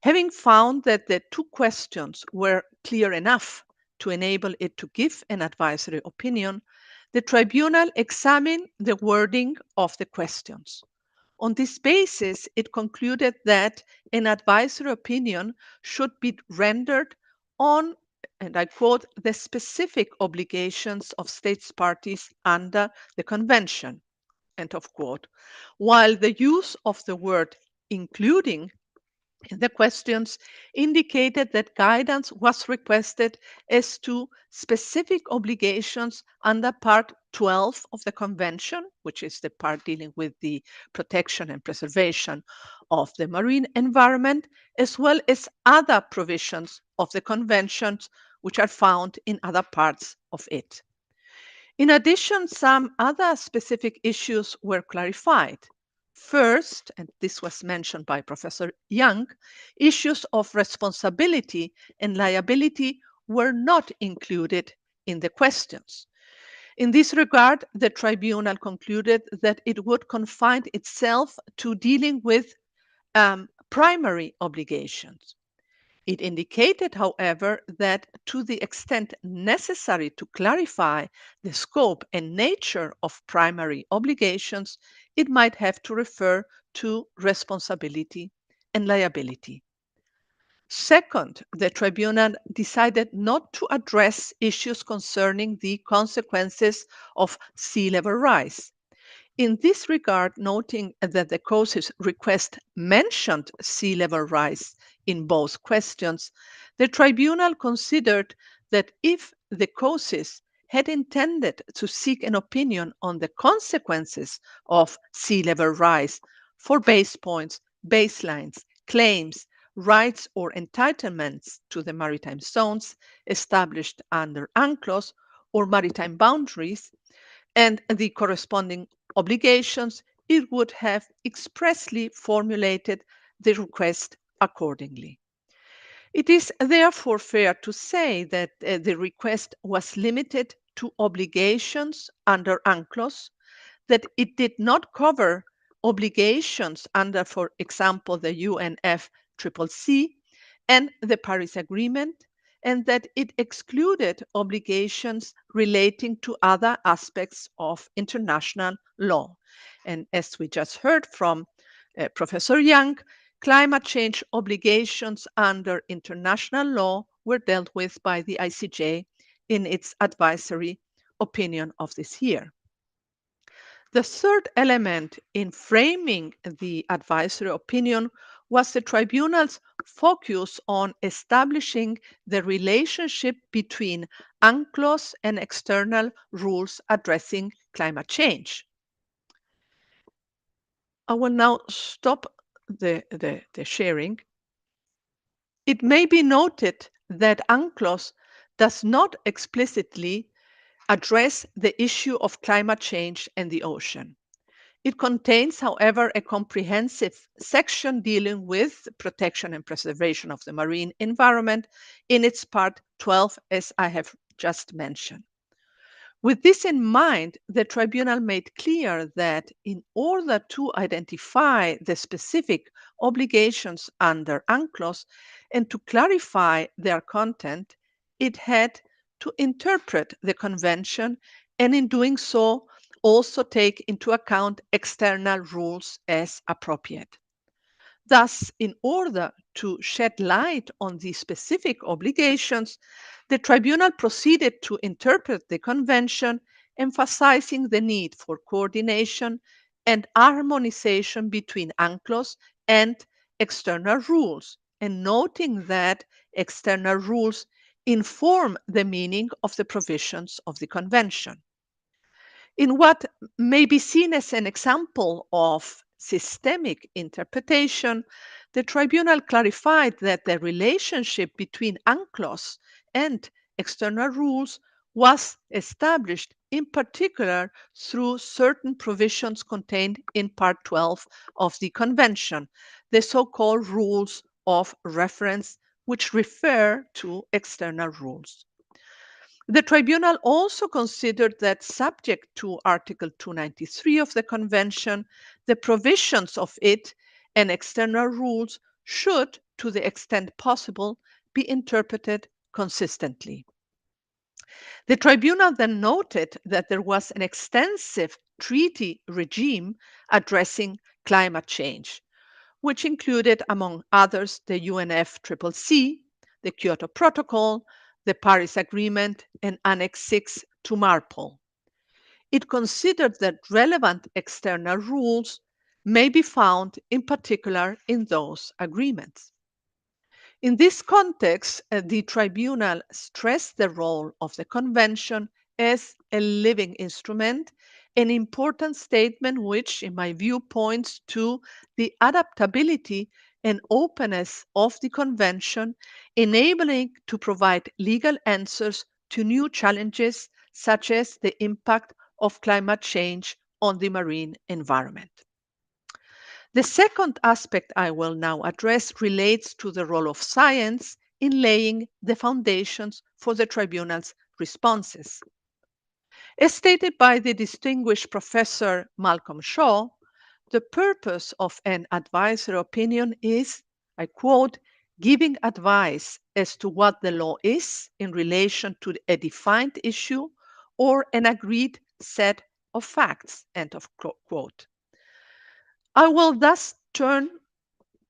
Having found that the 2 questions were clear enough to enable it to give an advisory opinion, the tribunal examined the wording of the questions. On this basis, it concluded that an advisory opinion should be rendered on, and I quote, the specific obligations of states parties under the convention, end of quote, while the use of the word including in the questions indicated that guidance was requested as to specific obligations under Part 12 of the Convention, which is the part dealing with the protection and preservation of the marine environment, as well as other provisions of the Conventions which are found in other parts of it. In addition, some other specific issues were clarified. First, and this was mentioned by Professor Young, issues of responsibility and liability were not included in the questions. In this regard, the tribunal concluded that it would confine itself to dealing with primary obligations. It indicated, however, that to the extent necessary to clarify the scope and nature of primary obligations, it might have to refer to responsibility and liability. Second, the tribunal decided not to address issues concerning the consequences of sea level rise. In this regard, noting that the COSIS request mentioned sea level rise in both questions, the tribunal considered that if the COSIS had intended to seek an opinion on the consequences of sea level rise for base points, baselines, claims, rights, or entitlements to the maritime zones established under UNCLOS or maritime boundaries, and the corresponding obligations, it would have expressly formulated the request accordingly. It is therefore fair to say that the request was limited to obligations under UNCLOS, that it did not cover obligations under, for example, the UNFCCC and the Paris Agreement, and that it excluded obligations relating to other aspects of international law. And as we just heard from Professor Young, climate change obligations under international law were dealt with by the ICJ in its advisory opinion of this year. The third element in framing the advisory opinion was the tribunal's focus on establishing the relationship between UNCLOS and external rules addressing climate change. I will now stop the sharing. It may be noted that UNCLOS does not explicitly address the issue of climate change and the ocean. It contains, however, a comprehensive section dealing with protection and preservation of the marine environment in its part 12, as I have just mentioned. With this in mind, the tribunal made clear that in order to identify the specific obligations under UNCLOS and to clarify their content, it had to interpret the convention and in doing so also take into account external rules as appropriate. Thus, in order to shed light on these specific obligations, the tribunal proceeded to interpret the convention, emphasizing the need for coordination and harmonization between UNCLOS and external rules, and noting that external rules inform the meaning of the provisions of the convention. In what may be seen as an example of systemic interpretation, the tribunal clarified that the relationship between UNCLOS and external rules was established in particular through certain provisions contained in Part 12 of the Convention, the so-called rules of reference, which refer to external rules. The tribunal also considered that, subject to Article 293 of the Convention, the provisions of it and external rules should, to the extent possible, be interpreted consistently. The tribunal then noted that there was an extensive treaty regime addressing climate change, which included, among others, the UNFCCC, the Kyoto Protocol, the Paris Agreement, and Annex 6 to MARPOL. It considered that relevant external rules may be found in particular in those agreements. In this context, the tribunal stressed the role of the Convention as a living instrument, an important statement which, in my view, points to the adaptability and openness of the Convention, enabling to provide legal answers to new challenges such as the impact of climate change on the marine environment. The second aspect I will now address relates to the role of science in laying the foundations for the tribunal's responses. As stated by the distinguished Professor Malcolm Shaw, the purpose of an advisory opinion is, I quote, giving advice as to what the law is in relation to a defined issue or an agreed set of facts, end of quote. I will thus turn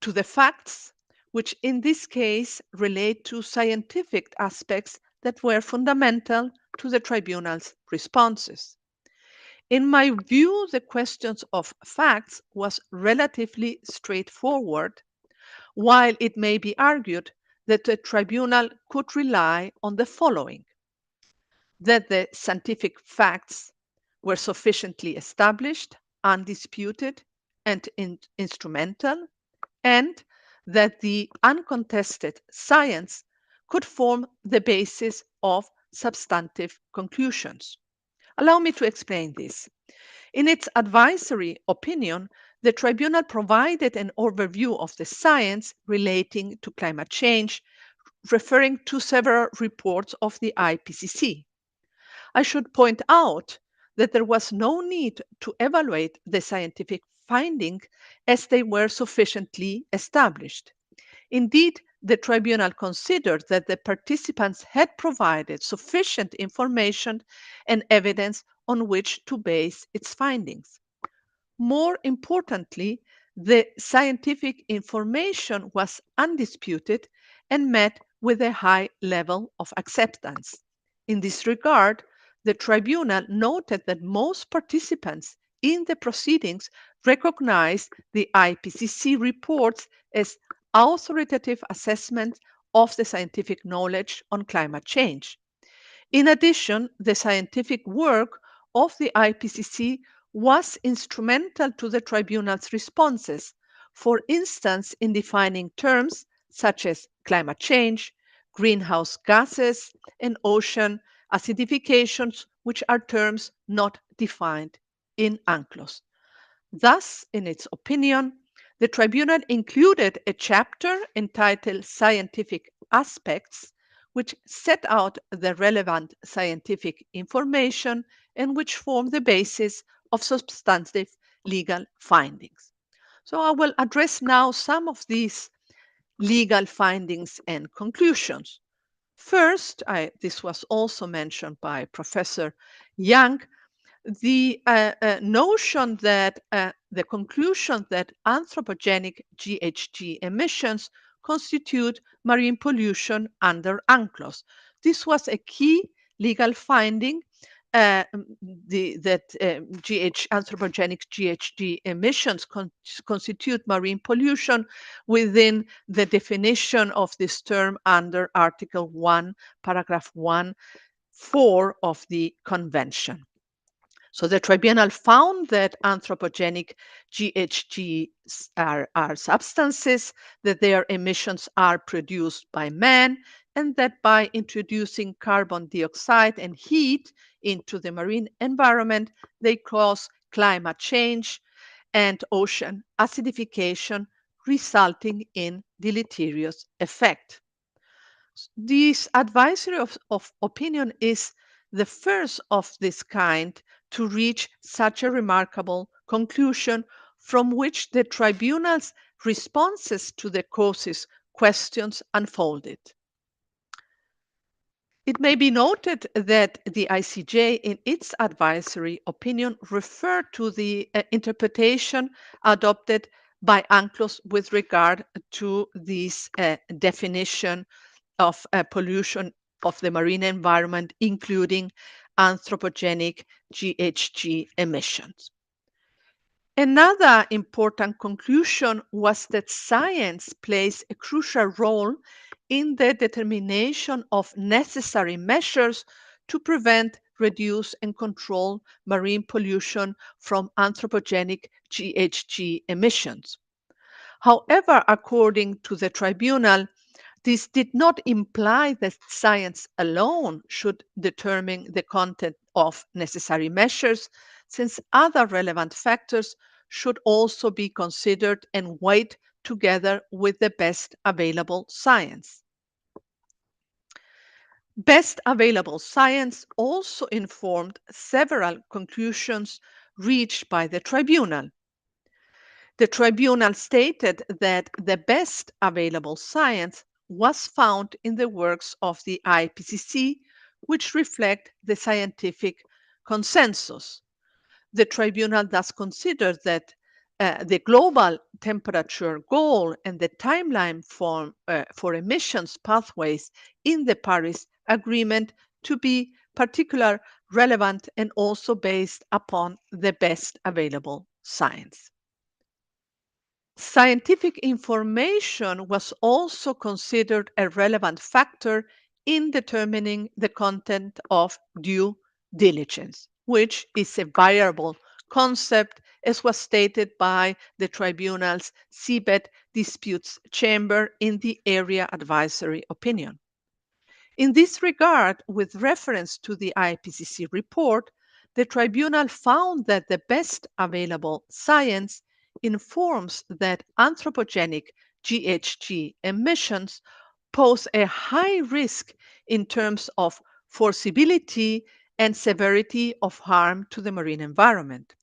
to the facts, which in this case relate to scientific aspects that were fundamental to the tribunal's responses. In my view, the questions of facts was relatively straightforward, while it may be argued that the tribunal could rely on the following: that the scientific facts were sufficiently established, undisputed, and instrumental, and that the uncontested science could form the basis of substantive conclusions. Allow me to explain this. In its advisory opinion, the tribunal provided an overview of the science relating to climate change, referring to several reports of the IPCC. I should point out that there was no need to evaluate the scientific findings as they were sufficiently established. Indeed, the tribunal considered that the participants had provided sufficient information and evidence on which to base its findings. More importantly, the scientific information was undisputed and met with a high level of acceptance. In this regard, the tribunal noted that most participants in the proceedings recognized the IPCC reports as authoritative assessments of the scientific knowledge on climate change. In addition, the scientific work of the IPCC was instrumental to the tribunal's responses, for instance, in defining terms such as climate change, greenhouse gases, and ocean acidifications, which are terms not defined in UNCLOS. Thus, in its opinion, the tribunal included a chapter entitled Scientific Aspects, which set out the relevant scientific information and which form the basis of substantive legal findings. So I will address now some of these legal findings and conclusions. First, this was also mentioned by Professor Young, the notion that the conclusion that anthropogenic GHG emissions constitute marine pollution under UNCLOS. This was a key legal finding that anthropogenic GHG emissions constitute marine pollution within the definition of this term under Article 1, Paragraph 1, 4 of the Convention. So the tribunal found that anthropogenic GHGs are substances, that their emissions are produced by man, and that by introducing carbon dioxide and heat into the marine environment, they cause climate change and ocean acidification, resulting in deleterious effect. This advisory of opinion is the first of this kind to reach such a remarkable conclusion, from which the tribunal's responses to the causes questions unfolded. It may be noted that the ICJ, in its advisory opinion, referred to the interpretation adopted by UNCLOS with regard to this definition of pollution of the marine environment, including anthropogenic GHG emissions. Another important conclusion was that science plays a crucial role in the determination of necessary measures to prevent, reduce, and control marine pollution from anthropogenic GHG emissions. However, according to the tribunal, this did not imply that science alone should determine the content of necessary measures, since other relevant factors should also be considered and weighed together with the best available science. Best available science also informed several conclusions reached by the tribunal. The tribunal stated that the best available science was found in the works of the IPCC, which reflect the scientific consensus. The tribunal thus considered that the global temperature goal and the timeline for emissions pathways in the Paris Agreement to be particularly relevant and also based upon the best available science. Scientific information was also considered a relevant factor in determining the content of due diligence, which is a variable concept, as was stated by the tribunal's seabed disputes chamber in the area advisory opinion. In this regard, with reference to the IPCC report, the tribunal found that the best available science informs that anthropogenic GHG emissions pose a high risk in terms of foreseeability and severity of harm to the marine environment.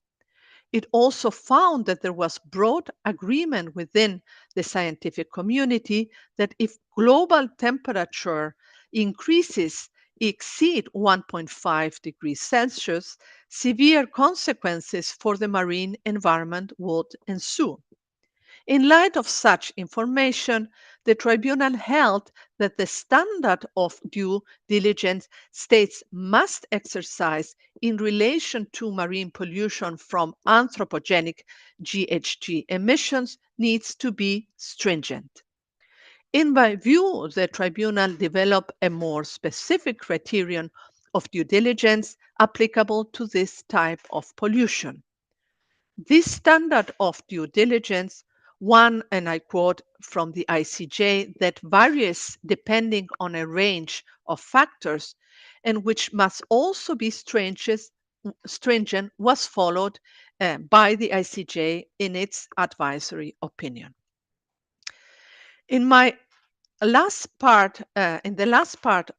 It also found that there was broad agreement within the scientific community that if global temperature increases exceed 1.5 degrees Celsius, severe consequences for the marine environment would ensue. In light of such information, the tribunal held that the standard of due diligence states must exercise in relation to marine pollution from anthropogenic GHG emissions needs to be stringent. In my view, the tribunal developed a more specific criterion of due diligence applicable to this type of pollution. This standard of due diligence, one, and I quote from the ICJ, that varies depending on a range of factors and which must also be stringent, was followed by the ICJ in its advisory opinion. In the last part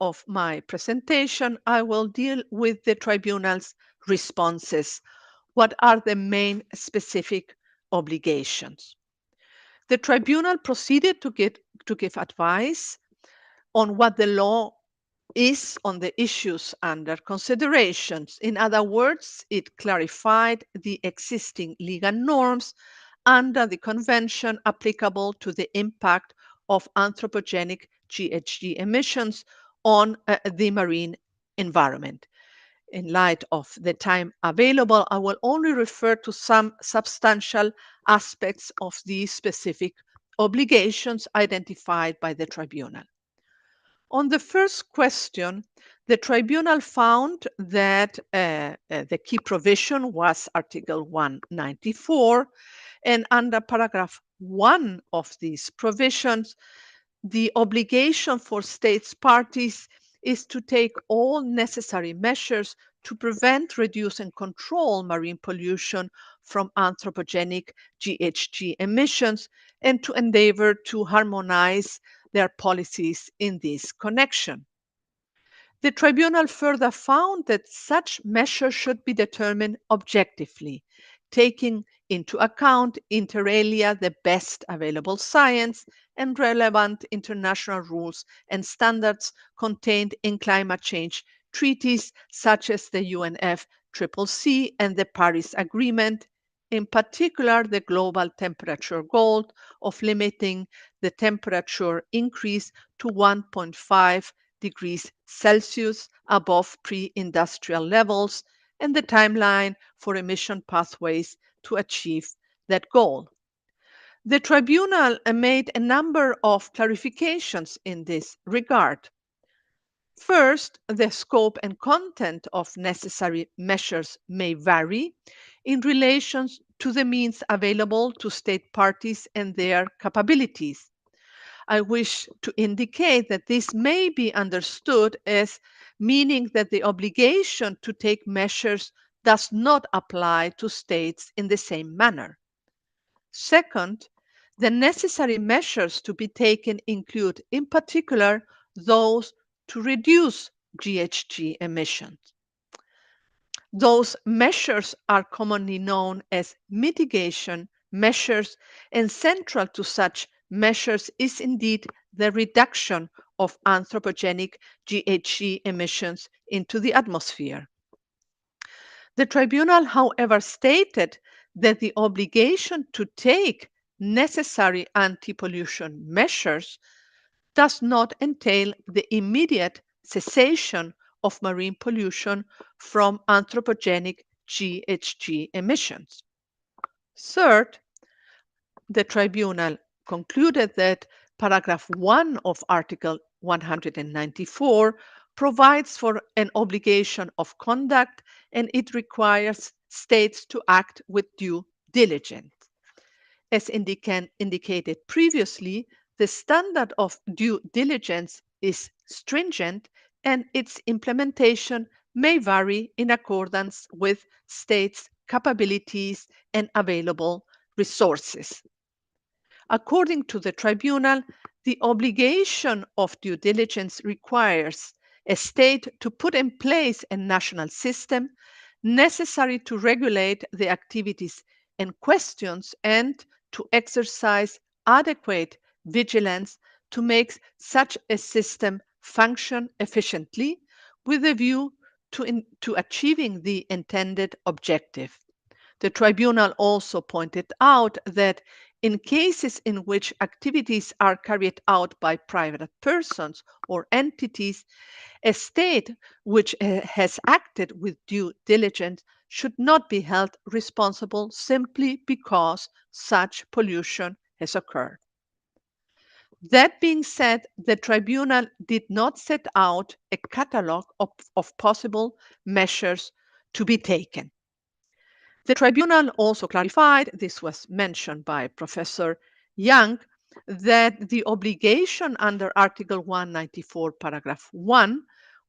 of my presentation, I will deal with the tribunal's responses. What are the main specific obligations? The tribunal proceeded to give advice on what the law is on the issues under considerations. In other words, it clarified the existing legal norms under the convention applicable to the impact of anthropogenic GHG emissions on the marine environment. In light of the time available, I will only refer to some substantial aspects of these specific obligations identified by the tribunal. On the first question, the tribunal found that the key provision was Article 194, and under paragraph 1 of these provisions, the obligation for states parties is to take all necessary measures to prevent, reduce, and control marine pollution from anthropogenic GHG emissions and to endeavor to harmonize their policies in this connection. The tribunal further found that such measures should be determined objectively, taking into account inter alia the best available science and relevant international rules and standards contained in climate change treaties such as the UNFCCC and the Paris Agreement, in particular the global temperature goal of limiting the temperature increase to 1.5 degrees Celsius above pre-industrial levels and the timeline for emission pathways to achieve that goal. The tribunal made a number of clarifications in this regard. First, the scope and content of necessary measures may vary in relation to the means available to state parties and their capabilities. I wish to indicate that this may be understood as meaning that the obligation to take measures does not apply to states in the same manner. Second, the necessary measures to be taken include, in particular, those to reduce GHG emissions. Those measures are commonly known as mitigation measures, and central to such measures is indeed the reduction of anthropogenic GHG emissions into the atmosphere. The tribunal, however, stated that the obligation to take necessary anti-pollution measures does not entail the immediate cessation of marine pollution from anthropogenic GHG emissions. Third, the tribunal concluded that paragraph 1 of Article 194 provides for an obligation of conduct and it requires states to act with due diligence. As indicated previously, the standard of due diligence is stringent and its implementation may vary in accordance with states' capabilities and available resources. According to the tribunal, The obligation of due diligence requires a state to put in place a national system necessary to regulate the activities and questions and to exercise adequate vigilance to make such a system function efficiently with a view to achieving the intended objective. The tribunal also pointed out that in cases in which activities are carried out by private persons or entities, a state which has acted with due diligence should not be held responsible simply because such pollution has occurred. That being said, the tribunal did not set out a catalogue of possible measures to be taken. The tribunal also clarified, this was mentioned by Professor Young, that the obligation under Article 194, paragraph 1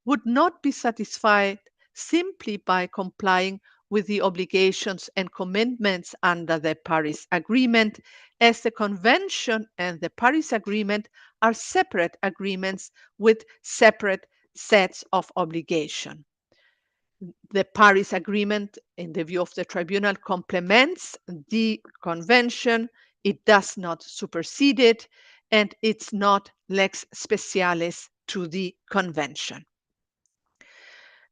would not be satisfied simply by complying with the obligations and commitments under the Paris Agreement, as the Convention and the Paris Agreement are separate agreements with separate sets of obligation. The Paris Agreement, in the view of the tribunal, complements the convention. It does not supersede it, and it's not lex specialis to the convention.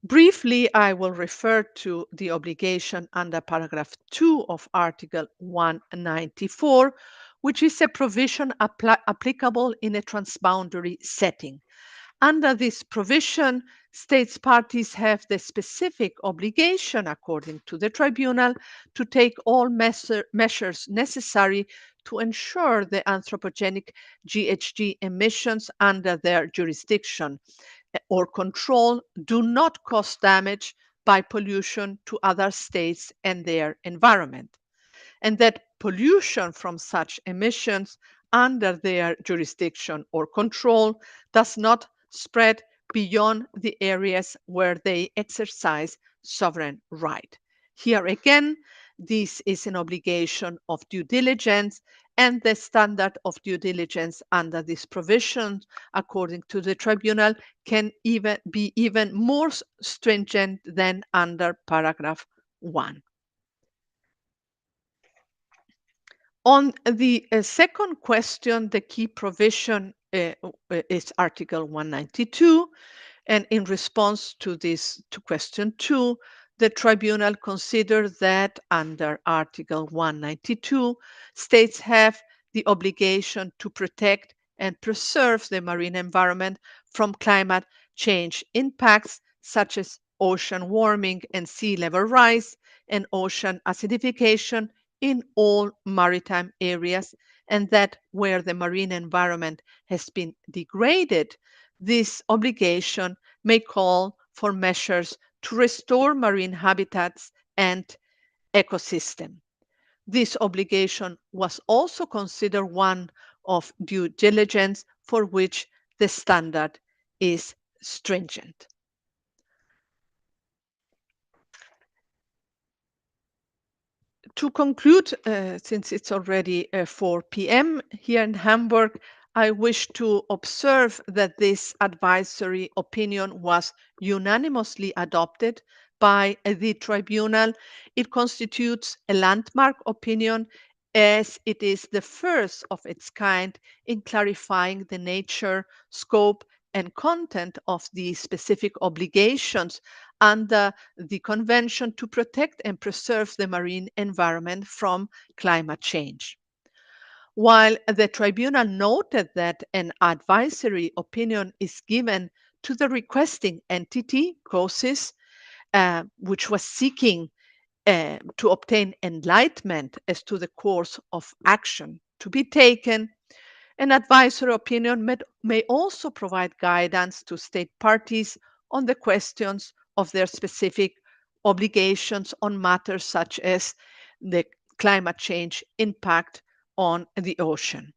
Briefly, I will refer to the obligation under paragraph 2 of Article 194, which is a provision applicable in a transboundary setting. Under this provision, states parties have the specific obligation, according to the tribunal, to take all measures necessary to ensure the anthropogenic GHG emissions under their jurisdiction or control do not cause damage by pollution to other states and their environment, and that pollution from such emissions under their jurisdiction or control does not spread beyond the areas where they exercise sovereign right. Here again, this is an obligation of due diligence, and the standard of due diligence under this provision, according to the tribunal, can even be even more stringent than under paragraph 1. On the second question, the key provision is Article 192, and in response to this, to question 2, the tribunal considered that under Article 192, states have the obligation to protect and preserve the marine environment from climate change impacts such as ocean warming and sea level rise and ocean acidification in all maritime areas, and that where the marine environment has been degraded, this obligation may call for measures to restore marine habitats and ecosystem. This obligation was also considered one of due diligence for which the standard is stringent. To conclude, since it's already 4 p.m. here in Hamburg, I wish to observe that this advisory opinion was unanimously adopted by the tribunal. It constitutes a landmark opinion as it is the first of its kind in clarifying the nature, scope, and content of the specific obligations under the Convention to protect and preserve the marine environment from climate change. While the tribunal noted that an advisory opinion is given to the requesting entity, COSIS, which was seeking to obtain enlightenment as to the course of action to be taken, an advisory opinion may also provide guidance to state parties on the questions of their specific obligations on matters such as the climate change impact on the ocean.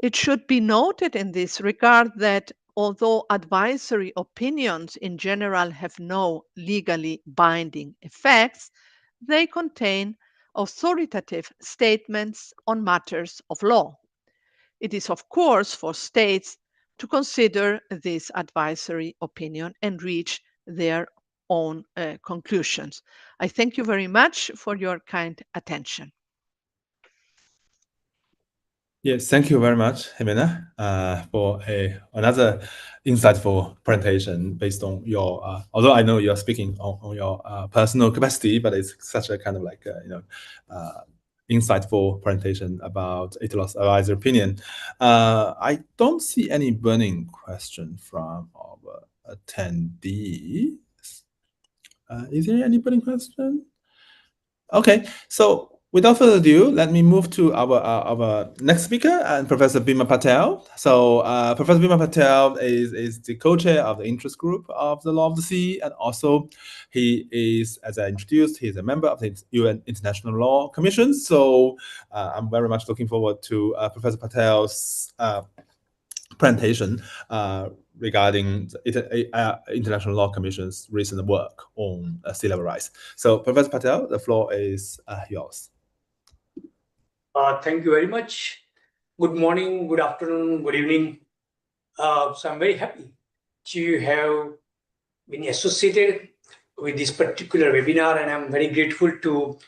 It should be noted in this regard that although advisory opinions in general have no legally binding effects, they contain authoritative statements on matters of law. it is, of course, for states to consider this advisory opinion and reach their own conclusions. I thank you very much for your kind attention. Yes, thank you very much, Jimena, for another insightful presentation based on your, although I know you're speaking on your personal capacity, but it's such a kind of like, insightful presentation about ITLOS advisory opinion. I don't see any burning question from our attendees. Is there any burning question? Okay, so without further ado, let me move to our next speaker, and Professor Bima Patel. So Professor Bima Patel is the co-chair of the interest group of the Law of the Sea, and also he is, as I introduced, he's a member of the UN International Law Commission. So I'm very much looking forward to Professor Patel's presentation regarding the International Law Commission's recent work on sea level rise. So, Professor Patel, the floor is yours. Thank you very much. Good morning, good afternoon, good evening. So I'm very happy to have been associated with this particular webinar, and I'm very grateful to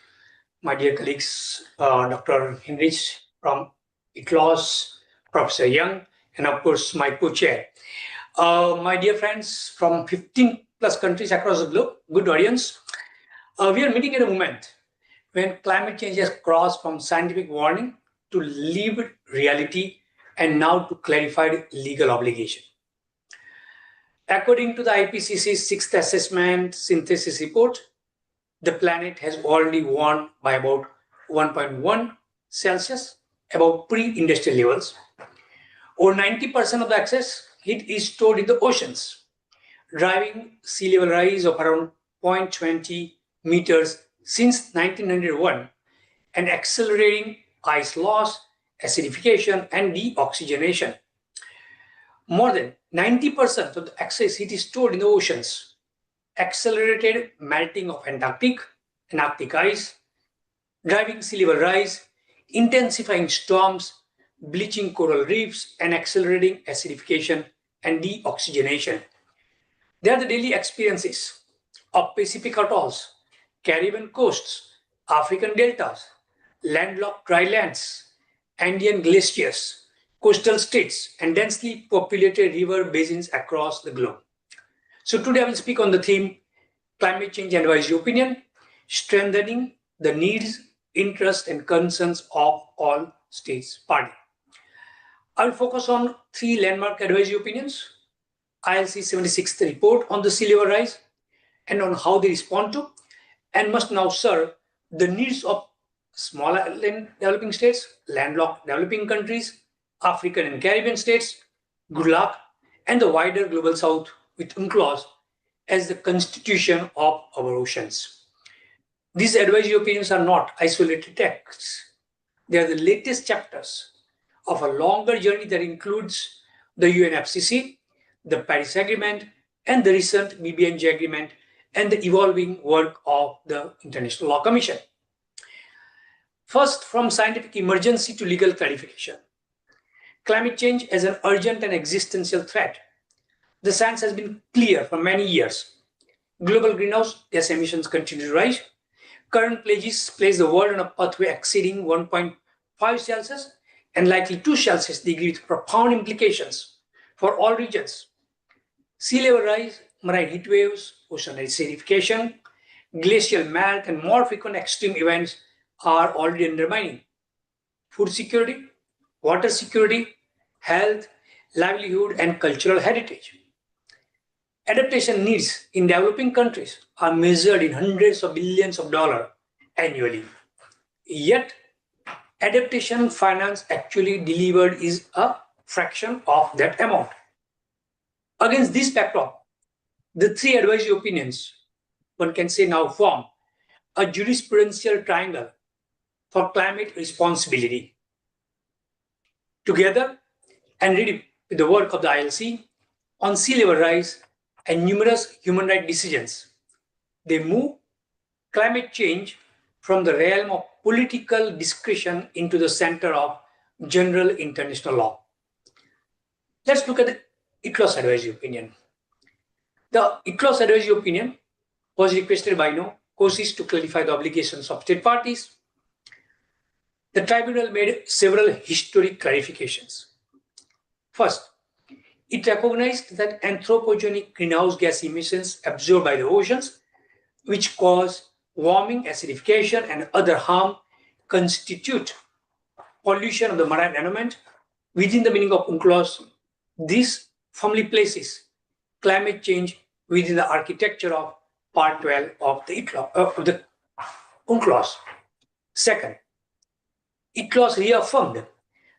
my dear colleagues, Dr. Heinrich from ITLOS, Professor Young, and of course my co-chair. My dear friends from 15 plus countries across the globe, good audience. We are meeting at a moment when climate change has crossed from scientific warning to lived reality and now to clarified legal obligation. According to the IPCC's 6th assessment synthesis report, the planet has already warmed by about 1.1 Celsius above pre-industrial levels. Over 90% of the excess heat is stored in the oceans, driving sea level rise of around 0.20 meters since 1901 and accelerating ice loss, acidification, and deoxygenation. More than 90% of the excess heat is stored in the oceans, accelerated melting of Antarctic and Arctic ice, driving sea level rise, intensifying storms, bleaching coral reefs, and accelerating acidification and deoxygenation. They are the daily experiences of Pacific atolls, Caribbean coasts, African deltas, landlocked dry lands, Andean glaciers, coastal states, and densely populated river basins across the globe. So today I will speak on the theme Climate Change Advisory Opinion, strengthening the needs, interests, and concerns of all states party. I will focus on 3 landmark advisory opinions, ILC 76th report on the sea level rise and on how they respond to and must now serve the needs of smaller developing states, landlocked developing countries, African and Caribbean states, good luck, and the wider global south with UNCLOS as the constitution of our oceans. These advisory opinions are not isolated texts. They are the latest chapters of a longer journey that includes the UNFCCC, the Paris Agreement, and the recent BBNJ Agreement, and the evolving work of the International Law Commission. First, from scientific emergency to legal clarification. Climate change as an urgent and existential threat. The science has been clear for many years. Global greenhouse gas emissions continue to rise. Current pledges place the world on a pathway exceeding 1.5 Celsius and likely 2 Celsius degree with profound implications for all regions. Sea level rise, marine heat waves, ocean acidification, glacial melt, and more frequent extreme events are already undermining food security, water security, health, livelihood, and cultural heritage. Adaptation needs in developing countries are measured in hundreds of billions of dollars annually. Yet, adaptation finance actually delivered is a fraction of that amount. Against this backdrop, the 3 advisory opinions, one can say now form a jurisprudential triangle for climate responsibility. Together, and read with the work of the ILC on sea level rise and numerous human rights decisions, they move climate change from the realm of political discretion into the center of general international law. Let's look at the UNCLOS advisory opinion. The UNCLOS advisory opinion was requested by COSIS to clarify the obligations of state parties. The tribunal made several historic clarifications. First, it recognized that anthropogenic greenhouse gas emissions absorbed by the oceans, which cause warming, acidification, and other harm, constitute pollution of the marine environment. Within the meaning of UNCLOS, this firmly places climate change within the architecture of Part 12 of the UNCLOS. Second, UNCLOS reaffirmed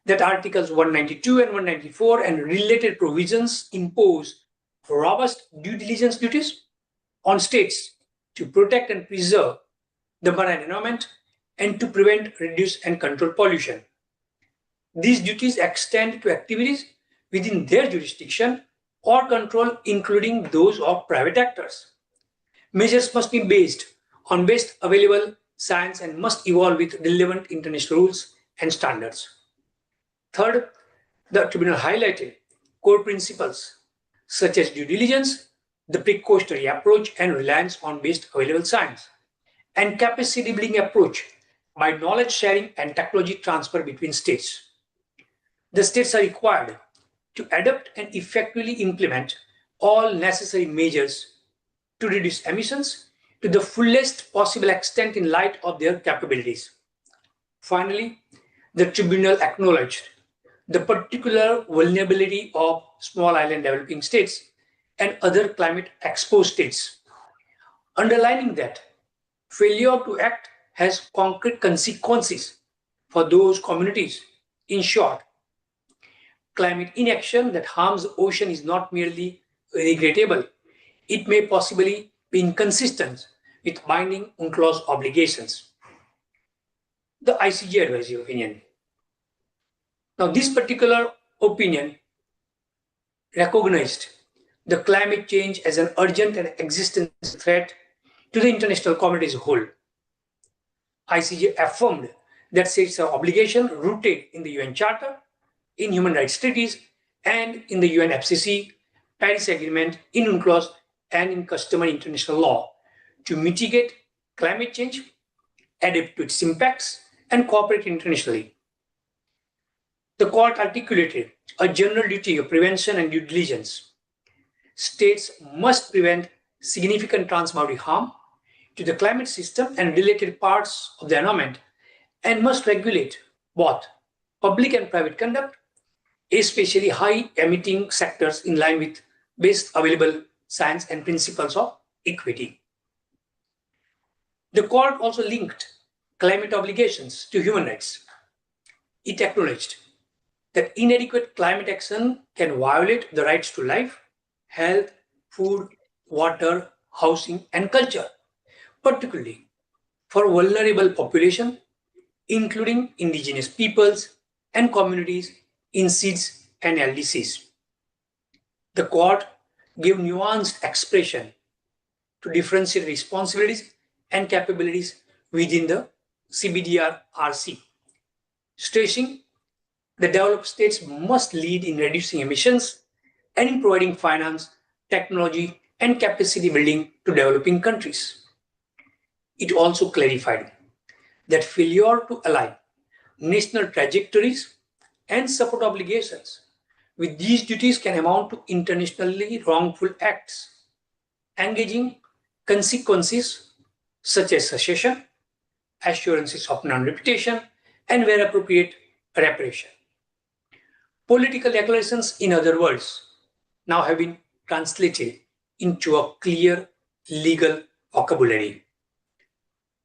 that Articles 192 and 194 and related provisions impose robust due diligence duties on states to protect and preserve the marine environment and to prevent, reduce, and control pollution. These duties extend to activities within their jurisdiction or control, including those of private actors. Measures must be based on best available science and must evolve with relevant international rules and standards. Third, the tribunal highlighted core principles such as due diligence, the precautionary approach and reliance on best available science, and capacity building approach by knowledge sharing and technology transfer between states. The states are required to adopt and effectively implement all necessary measures to reduce emissions to the fullest possible extent in light of their capabilities. Finally, the tribunal acknowledged the particular vulnerability of small island developing states and other climate exposed states, underlining that failure to act has concrete consequences for those communities. In short, climate inaction that harms the ocean is not merely regrettable, it may possibly be inconsistent with binding UNCLOS obligations. The ICJ advisory opinion. Now, this particular opinion recognized the climate change as an urgent and existential threat to the international community as a whole. ICJ affirmed that states have obligation rooted in the UN Charter, in human rights treaties, and in the UNFCCC, Paris Agreement, in UNCLOS, and in customary international law to mitigate climate change, adapt to its impacts, and cooperate internationally. The court articulated a general duty of prevention and due diligence. States must prevent significant transboundary harm to the climate system and related parts of the environment and must regulate both public and private conduct, especially high emitting sectors in line with best available science and principles of equity. The court also linked climate obligations to human rights. It acknowledged that inadequate climate action can violate the rights to life, health, food, water, housing, and culture, particularly for vulnerable populations, including indigenous peoples and communities in SIDS and LDCs. The court gave nuanced expression to differentiate responsibilities and capabilities within the CBDR-RC, stressing the developed states must lead in reducing emissions and in providing finance, technology, and capacity building to developing countries. It also clarified that failure to align national trajectories and support obligations with these duties can amount to internationally wrongful acts, engaging consequences such as cessation, assurances of non-repetition, and where appropriate, reparation. Political declarations, in other words, now have been translated into a clear legal vocabulary.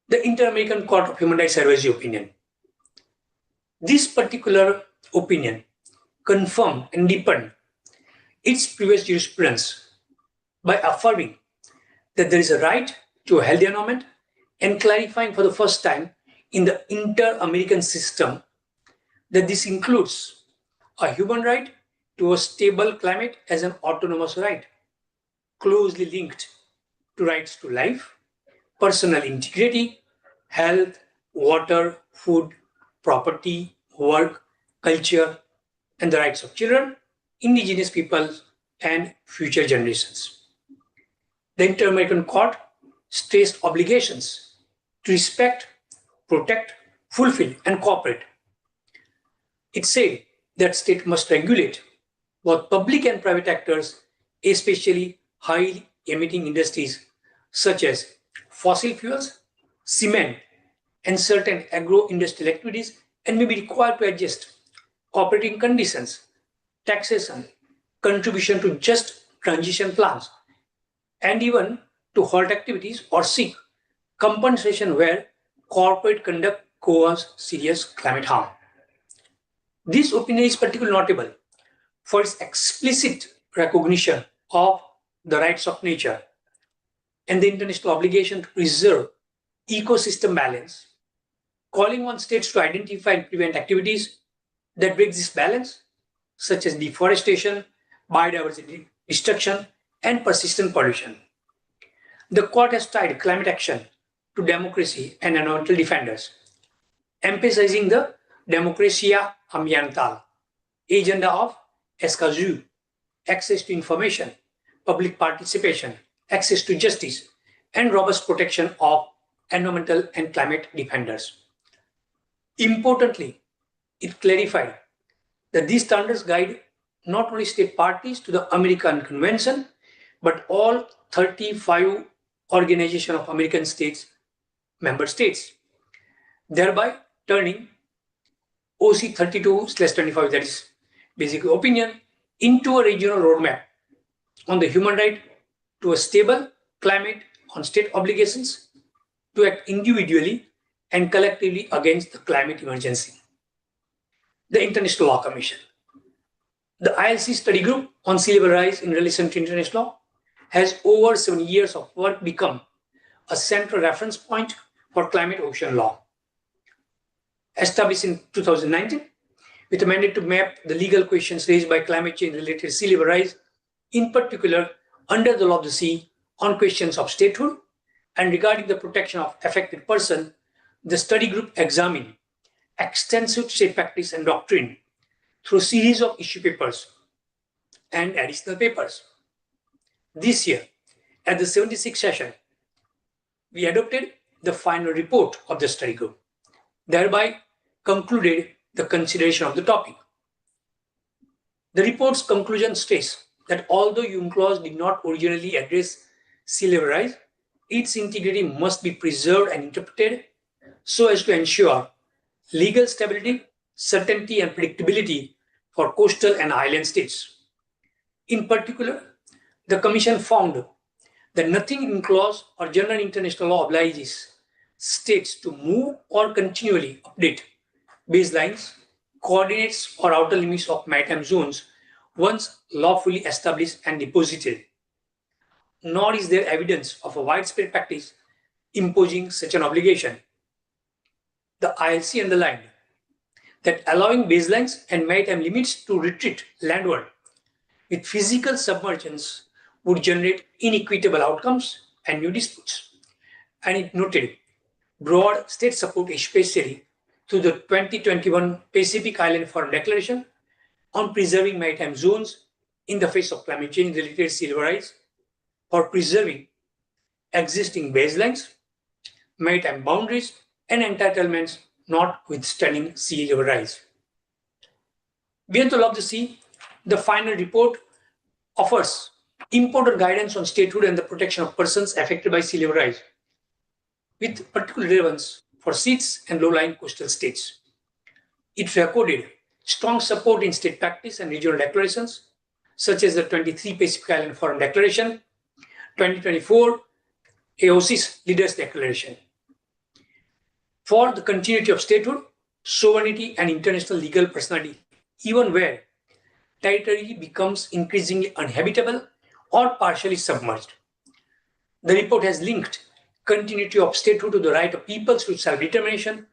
The Inter-American Court of Human Rights advisory opinion. This particular opinion confirmed and deepened its previous jurisprudence by affirming that there is a right to a healthy environment and clarifying for the first time in the inter-American system that this includes a human right to a stable climate as an autonomous right, closely linked to rights to life, personal integrity, health, water, food, property, work, culture, and the rights of children, indigenous peoples, and future generations. The Inter-American Court stressed obligations to respect, protect, fulfill, and cooperate. It said that states must regulate both public and private actors, especially high-emitting industries such as fossil fuels, cement, and certain agro-industrial activities, and may be required to adjust operating conditions, taxation, contribution to just transition plans, and even to halt activities or seek compensation where corporate conduct causes serious climate harm. This opinion is particularly notable for its explicit recognition of the rights of nature and the international obligation to preserve ecosystem balance, calling on states to identify and prevent activities that break this balance, such as deforestation, biodiversity destruction, and persistent pollution. The court has tied climate action to democracy and environmental defenders, emphasizing the democracia ambiental agenda of ESCAZU, access to information, public participation, access to justice, and robust protection of environmental and climate defenders. Importantly, it clarified that these standards guide not only state parties to the American Convention, but all 35 Organization of American States member states, thereby turning OC 32/25, that is basic opinion, into a regional roadmap on the human right to a stable climate, on state obligations to act individually and collectively against the climate emergency. The International Law Commission. The ILC study group on sea level rise in relation to international law has over 7 years of work become a central reference point for climate ocean law. Established in 2019, with a mandate to map the legal questions raised by climate change related sea level rise, in particular under the law of the sea, on questions of statehood and regarding the protection of affected person, the study group examined extensive state practice and doctrine through a series of issue papers and additional papers. This year, at the 76th session, we adopted the final report of the study group, thereby concluded the consideration of the topic. The report's conclusion states that although UNCLOS did not originally address sea level rise, its integrity must be preserved and interpreted so as to ensure legal stability, certainty, and predictability for coastal and island states. In particular, the Commission found that nothing in UNCLOS or general international law obliges states to move or continually update baselines, coordinates, or outer limits of maritime zones once lawfully established and deposited. Nor is there evidence of a widespread practice imposing such an obligation. The ILC underlined that allowing baselines and maritime limits to retreat landward with physical submergence would generate inequitable outcomes and new disputes. And it noted broad state support, especially through the 2021 Pacific Island Forum Declaration on preserving maritime zones in the face of climate change related sea level rise, for preserving existing baselines, maritime boundaries, and entitlements notwithstanding sea level rise. Beyond the law of the sea, the final report offers important guidance on statehood and the protection of persons affected by sea level rise, with particular relevance for seas and low-lying coastal states. It recorded strong support in state practice and regional declarations, such as the 23 Pacific Island Forum Declaration, 2024 AOC's Leaders Declaration, for the continuity of statehood, sovereignty, and international legal personality, even where territory becomes increasingly uninhabitable or partially submerged. The report has linked continuity of statehood to the right of peoples to self-determination,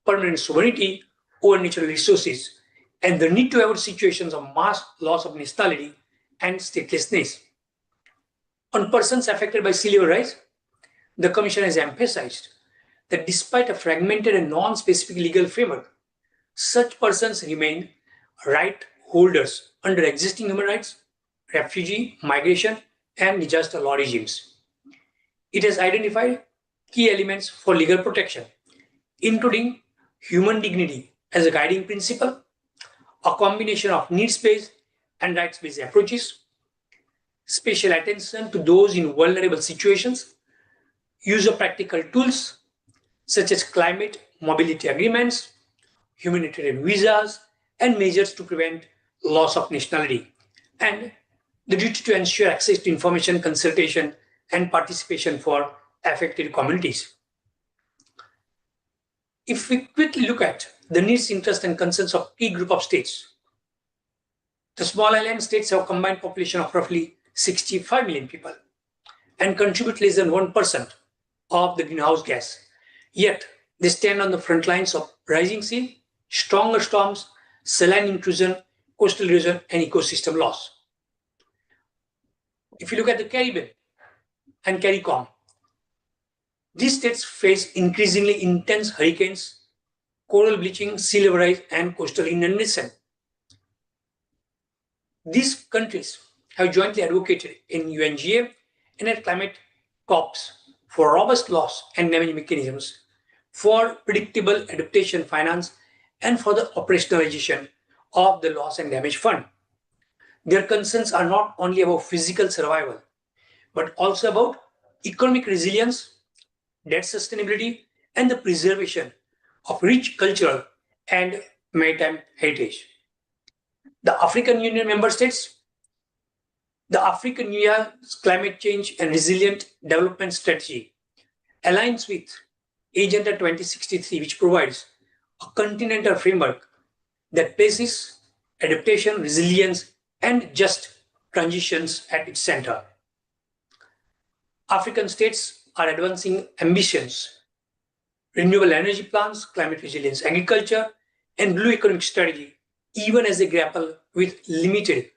permanent sovereignty over natural resources, and the need to avoid situations of mass loss of nationality and statelessness. On persons affected by sea level rise, the Commission has emphasized that despite a fragmented and non-specific legal framework, such persons remain right holders under existing human rights, refugee, migration, and disaster law regimes. It has identified key elements for legal protection, including human dignity as a guiding principle, a combination of needs-based and rights-based approaches, special attention to those in vulnerable situations, use of practical tools such as climate mobility agreements, humanitarian visas, and measures to prevent loss of nationality, and the duty to ensure access to information, consultation, and participation for affected communities. If we quickly look at the needs, interests, and concerns of key group of states, the small island states have a combined population of roughly 65 million people and contribute less than 1% of the greenhouse gas. Yet, they stand on the front lines of rising sea, stronger storms, saline intrusion, coastal erosion, and ecosystem loss. If you look at the Caribbean and CARICOM, these states face increasingly intense hurricanes, coral bleaching, sea level rise, and coastal inundation. These countries have jointly advocated in UNGA and at climate COPs for robust loss and damage mechanisms, for predictable adaptation finance, and for the operationalization of the loss and damage fund. Their concerns are not only about physical survival, but also about economic resilience, debt sustainability, and the preservation of rich cultural and maritime heritage. The African Union member states, the African Union's climate change and resilient development strategy aligns with Agenda 2063, which provides a continental framework that places adaptation, resilience, and just transitions at its center. African states are advancing ambitions, renewable energy plans, climate resilience agriculture, and blue economic strategy, even as they grapple with limited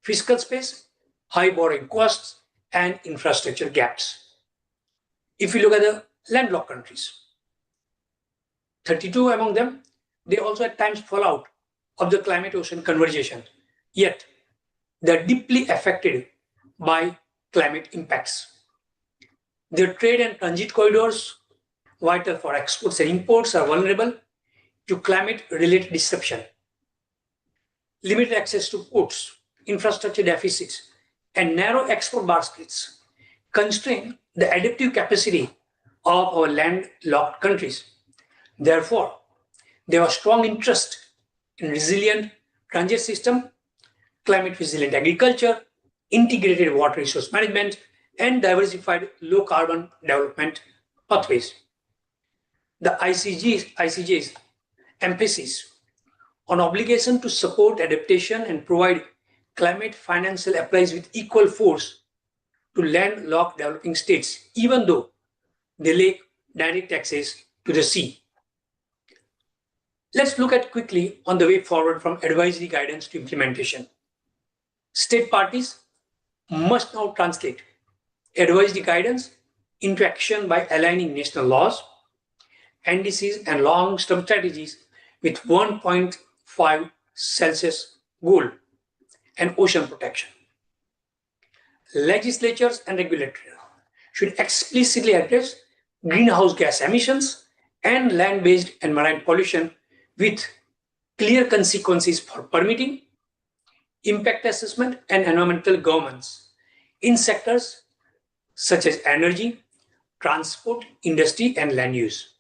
fiscal space, high borrowing costs, and infrastructure gaps. If you look at the landlocked countries, 32 among them, they also at times fall out of the climate-ocean conversation, yet they're deeply affected by climate impacts. Their trade and transit corridors, vital for exports and imports, are vulnerable to climate-related disruption. Limited access to ports, infrastructure deficits, and narrow export baskets constrain the adaptive capacity of our landlocked countries. Therefore, they have a strong interest in resilient transit system, climate resilient agriculture, integrated water resource management, and diversified low carbon development pathways. The ICJ's emphasis on obligation to support adaptation and provide climate financial applies with equal force to landlocked developing states, even though they lack direct access to the sea. Let's look at quickly on the way forward from advisory guidance to implementation. State parties must now translate advisory guidance into action by aligning national laws, NDCs, and long-term strategies with 1.5 Celsius goal and ocean protection. Legislatures and regulators should explicitly address greenhouse gas emissions and land-based and marine pollution with clear consequences for permitting, impact assessment, and environmental governance in sectors such as energy, transport, industry, and land use.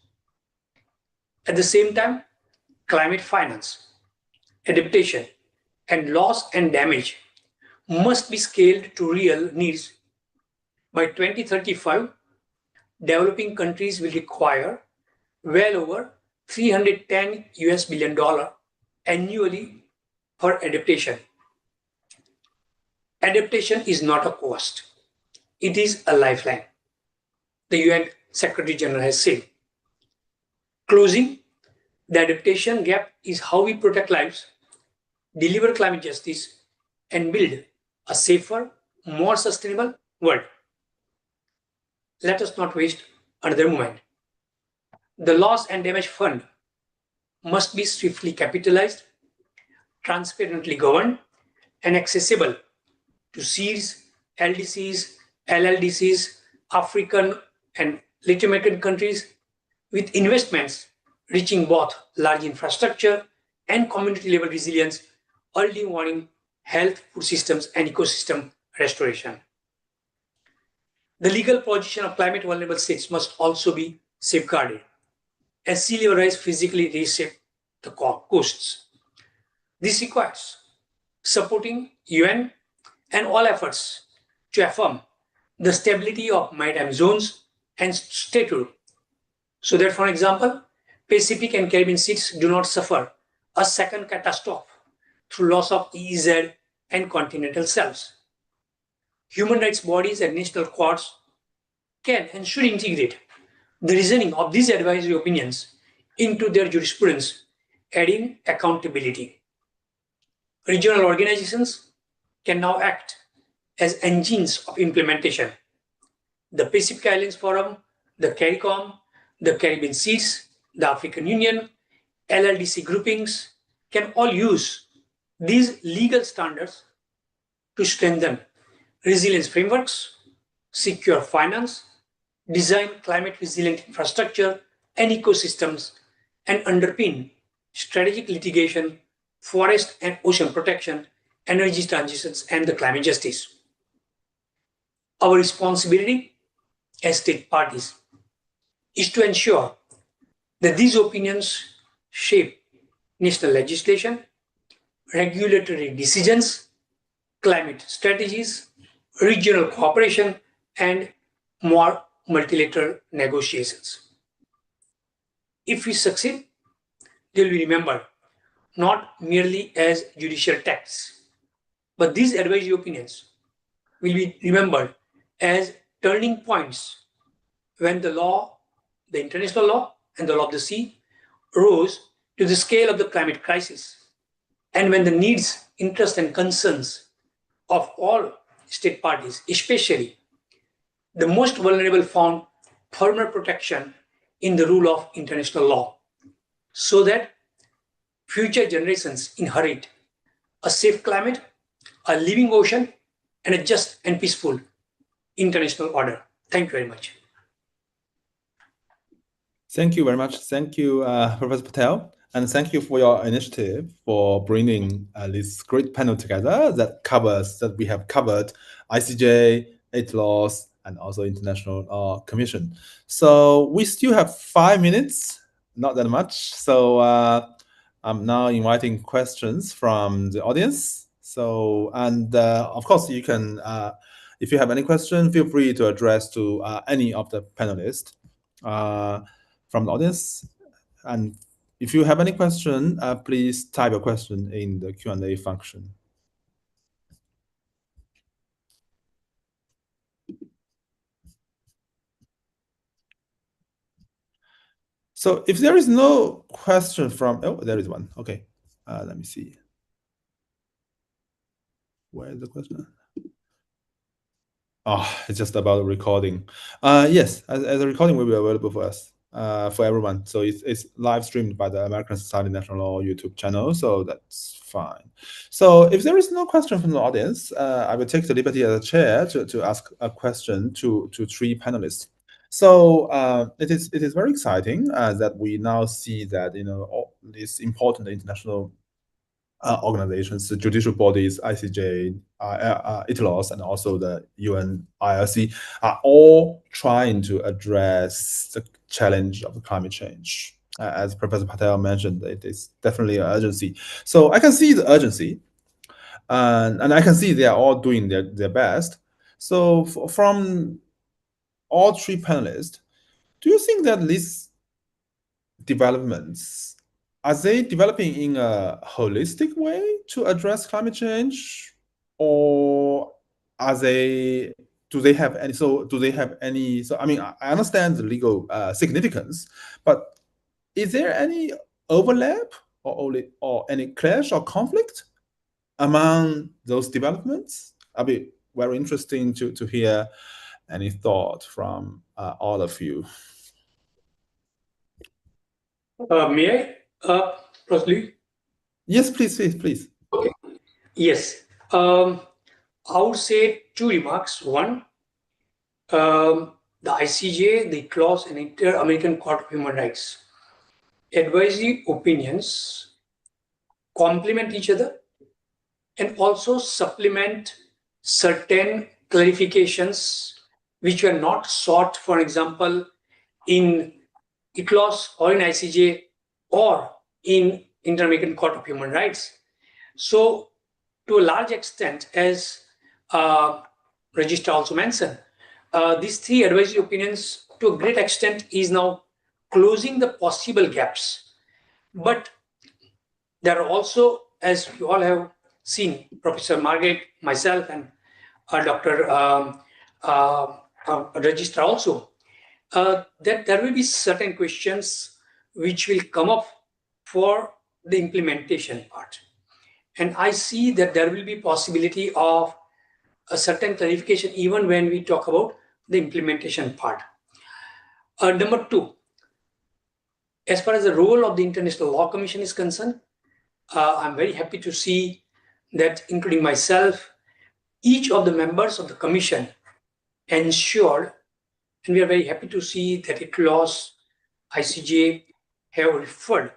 At the same time, climate finance, adaptation, and loss and damage must be scaled to real needs. By 2035, developing countries will require well over $310 billion annually for adaptation. Adaptation is not a cost. It is a lifeline, the UN Secretary General has said. Closing the adaptation gap is how we protect lives, deliver climate justice, and build a safer, more sustainable world. Let us not waste another moment. The Loss and Damage Fund must be swiftly capitalized. transparently governed, and accessible to Cs, LDCs, LLDCs, African and Latin American countries, with investments reaching both large infrastructure and community level resilience, early warning, health, food systems, and ecosystem restoration. The legal position of climate vulnerable states must also be safeguarded, as sea level rise physically reshape the coasts. This requires supporting UN and all efforts to affirm the stability of maritime zones and statehood, so that, for example, Pacific and Caribbean seas do not suffer a second catastrophe through loss of EEZ and continental shelves. Human rights bodies and national courts can and should integrate the reasoning of these advisory opinions into their jurisprudence, adding accountability. Regional organizations can now act as engines of implementation. The Pacific Islands Forum, the CARICOM, the Caribbean Seas, the African Union, LLDC groupings can all use these legal standards to strengthen resilience frameworks, secure finance, design climate resilient infrastructure and ecosystems, and underpin strategic litigation, forest and ocean protection, energy transitions, and the climate justice. Our responsibility as state parties is to ensure that these opinions shape national legislation, regulatory decisions, climate strategies, regional cooperation, and more multilateral negotiations. If we succeed, they will be remembered not merely as judicial texts, but these advisory opinions will be remembered as turning points when the law, the international law and the law of the sea rose to the scale of the climate crisis, and when the needs, interests, and concerns of all state parties, especially the most vulnerable, found firmer protection in the rule of international law, so that future generations inherit a safe climate, a living ocean, and a just and peaceful international order. Thank you very much. Thank you very much. Thank you, Professor Patel. And thank you for your initiative for bringing this great panel together that we have covered ICJ, UNCLOS, and also International Commission. So we still have 5 minutes, not that much. So I'm now inviting questions from the audience. So, and of course, you can, if you have any question, feel free to address to any of the panelists from the audience. And if you have any question, please type your question in the Q&A function. So if there is no question from, oh, there is one. Okay, let me see. Where is the question? Oh, it's just about recording. Yes, as a recording will be available for us, for everyone. So it's live streamed by the American Society of National Law YouTube channel, so that's fine. So if there is no question from the audience, I will take the liberty as a chair to ask a question to 3 panelists. So it is very exciting that we now see that all these important international organizations, the judicial bodies, ICJ, UNCLOS, and also the UN IRC are all trying to address the challenge of climate change. As Professor Patel mentioned, it is definitely an urgency. So I can see the urgency, and I can see they are all doing their best. So from all 3 panelists, do you think that these developments, are they developing in a holistic way to address climate change, or do they have any? So I mean, I understand the legal significance, but is there any overlap or any clash or conflict among those developments? I'll be very interesting to hear any thought from all of you. May I, Rosli? Yes, please. Yes. I would say two remarks. One, the ICJ, the UNCLOS, and Inter-American Court of Human Rights advisory opinions complement each other and also supplement certain clarifications which were not sought, for example, in UNCLOS or in ICJ or in Inter-American Court of Human Rights. So, to a large extent, as Registrar also mentioned, these three advisory opinions, to a great extent, is now closing the possible gaps. But there are also, as you all have seen, Professor Margaret, myself, and Dr. Registrar also, that there will be certain questions which will come up for the implementation part. And I see that there will be possibility of a certain clarification even when we talk about the implementation part. Number two, as far as the role of the International Law Commission is concerned, I'm very happy to see that, including myself, each of the members of the commission ensured, and we are very happy to see that UNCLOS, ICJ have referred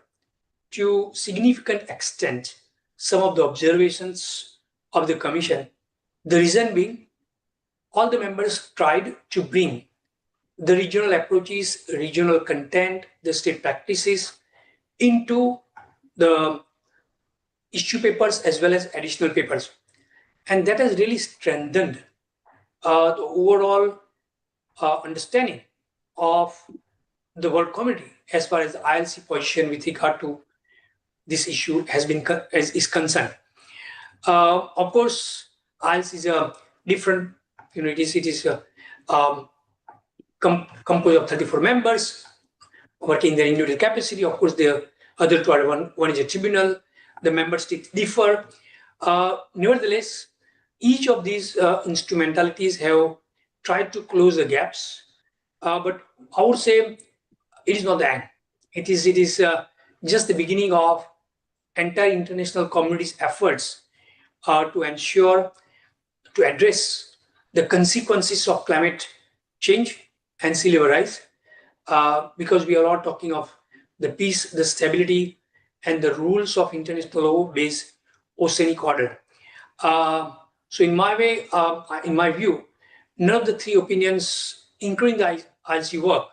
to significant extent some of the observations of the commission. The reason being, all the members tried to bring the regional approaches, regional content, the state practices into the issue papers as well as additional papers. And that has really strengthened the overall understanding of the world community as far as the ILC position with regard to this issue is concerned. Of course, ILC is a different, it is composed of 34 members working in their individual capacity. Of course, the other two are one is a tribunal. The member states differ. Nevertheless, each of these instrumentalities have tried to close the gaps. But I would say it is not the end. It is just the beginning of entire international community's efforts to ensure, to address the consequences of climate change and sea level rise, because we are all talking of the peace, the stability, and the rules of international law-based oceanic order. So in my way, in my view, none of the three opinions, including the ILC work,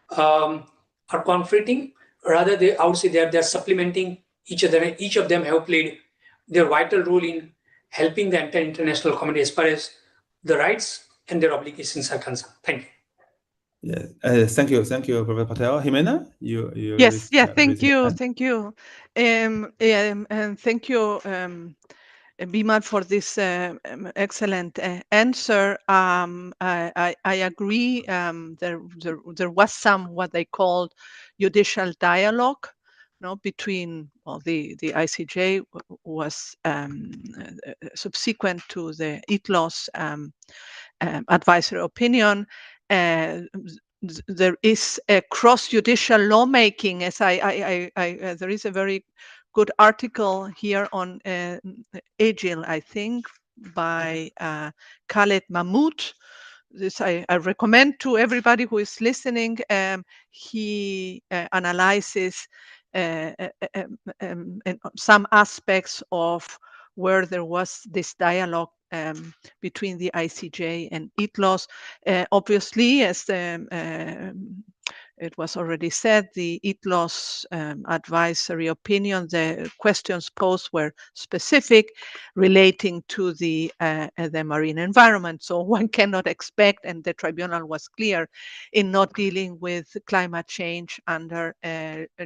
are conflicting. Rather, I would say they're supplementing each other, and each of them have played their vital role in helping the entire international community as far as the rights and their obligations are concerned. Thank you. Yeah, thank you, Professor Patel. Jimena, you yes, thank you, and thank you, Bimal, for this excellent answer. I agree. There was some what they called judicial dialogue, between the ICJ was subsequent to the UNCLOS advisory opinion. There is a cross-judicial lawmaking, as there is a very good article here on AGIL, I think, by Khaled Mahmoud. This I recommend to everybody who is listening. He analyzes some aspects of where there was this dialogue between the ICJ and UNCLOS. Obviously, as it was already said, the UNCLOS advisory opinion, the questions posed were specific, relating to the marine environment. So one cannot expect, and the tribunal was clear in not dealing with climate change under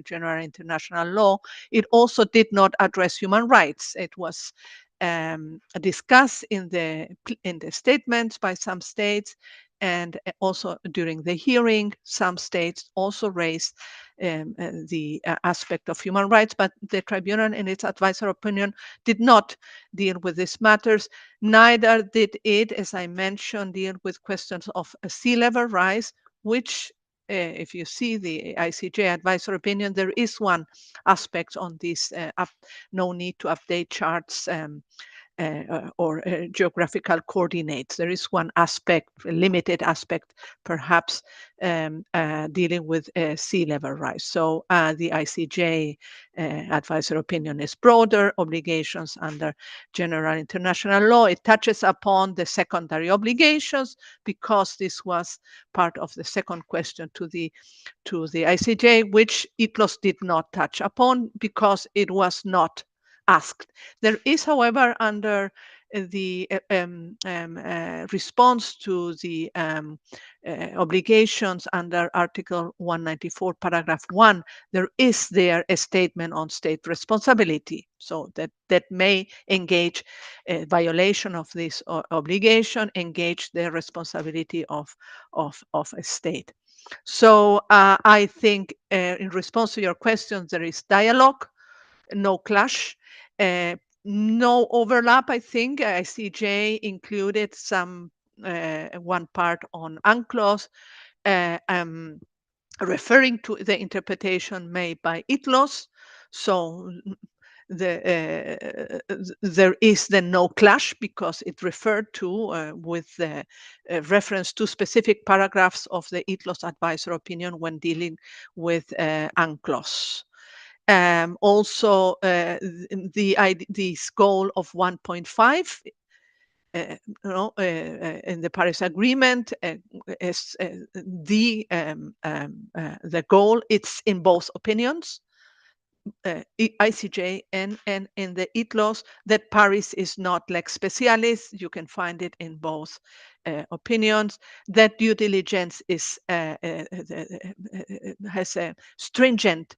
general international law. It also did not address human rights. It was discussed in the statements by some states, and also during the hearing, some states also raised the aspect of human rights, but the tribunal in its advisory opinion did not deal with these matters. Neither did it, as I mentioned, deal with questions of sea level rise, which if you see the ICJ advisory opinion, there is one aspect on this, no need to update charts geographical coordinates. There is one aspect, a limited aspect, perhaps dealing with sea level rise. So the ICJ advisory opinion is broader, obligations under general international law. It touches upon the secondary obligations because this was part of the second question to the ICJ, which UNCLOS did not touch upon because it was not asked. There is, however, under the response to the obligations under Article 194, paragraph 1, there is there a statement on state responsibility. So that may engage a violation of this obligation, engage the responsibility of a state. So I think in response to your questions, there is dialogue, no clash, no overlap. I think ICJ included some one part on UNCLOS, referring to the interpretation made by UNCLOS. So there is the no clash because it referred to with the reference to specific paragraphs of the UNCLOS advisory opinion when dealing with UNCLOS. Also, this goal of 1.5, in the Paris Agreement, is the goal. It's in both opinions, ICJ and in the UNCLOS, that Paris is not lex specialis. You can find it in both opinions. That due diligence is has a stringent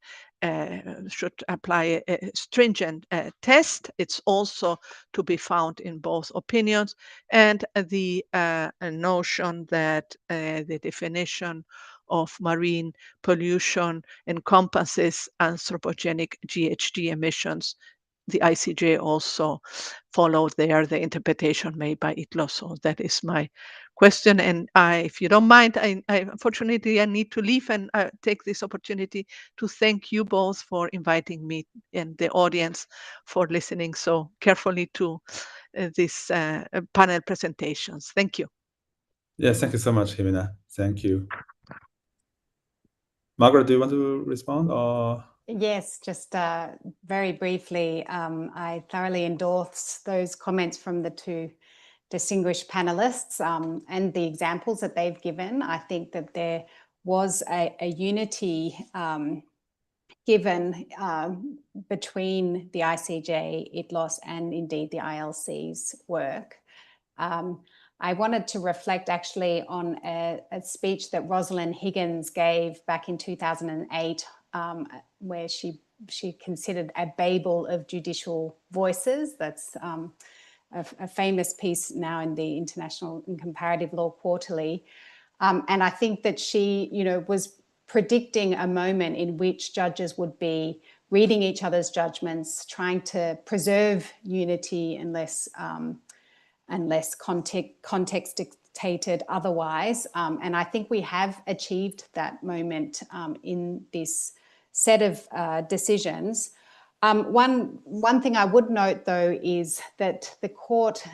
should apply a stringent test. It's also to be found in both opinions, and the notion that the definition of marine pollution encompasses anthropogenic GHG emissions. The ICJ also followed there the interpretation made by UNCLOS. So that is my question. And if you don't mind, unfortunately, I need to leave and take this opportunity to thank you both for inviting me and the audience for listening so carefully to this panel presentations. Thank you. Yes, thank you so much, Jimena. Thank you. Margaret, do you want to respond or? Yes, just very briefly, I thoroughly endorse those comments from the two distinguished panelists and the examples that they've given. I think that there was a unity given between the ICJ, UNCLOS, and indeed the ILC's work. I wanted to reflect actually on a speech that Rosalind Higgins gave back in 2008, where she considered a Babel of judicial voices. That's a famous piece now in the International and Comparative Law Quarterly. And I think that she, was predicting a moment in which judges would be reading each other's judgments, trying to preserve unity unless context dictated otherwise. And I think we have achieved that moment in this set of decisions. One thing I would note, though, is that the court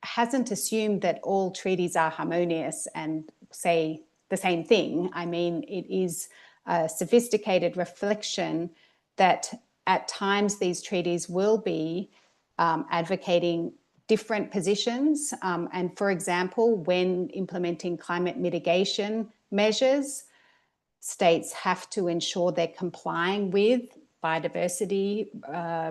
hasn't assumed that all treaties are harmonious and say the same thing. I mean, it is a sophisticated reflection that at times these treaties will be advocating different positions. And for example, when implementing climate mitigation measures, states have to ensure they're complying with biodiversity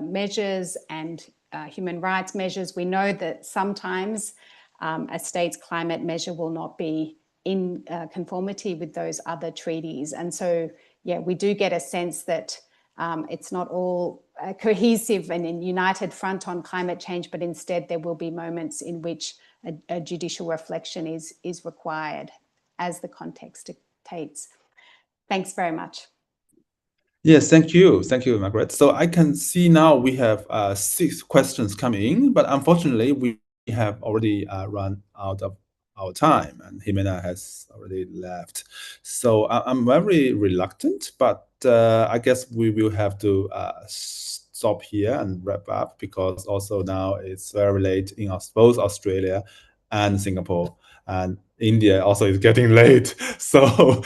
measures and human rights measures. We know that sometimes a state's climate measure will not be in conformity with those other treaties. And so, yeah, we do get a sense that it's not all cohesive and in united front on climate change, but instead there will be moments in which a judicial reflection is required as the context dictates. Thanks very much. Yes, thank you. Thank you, Margaret. So I can see now we have 6 questions coming, but unfortunately we have already run out of our time and Jimena has already left. So I'm very reluctant, but I guess we will have to stop here and wrap up, because also now it's very late in both Australia and Singapore, and India also is getting late. So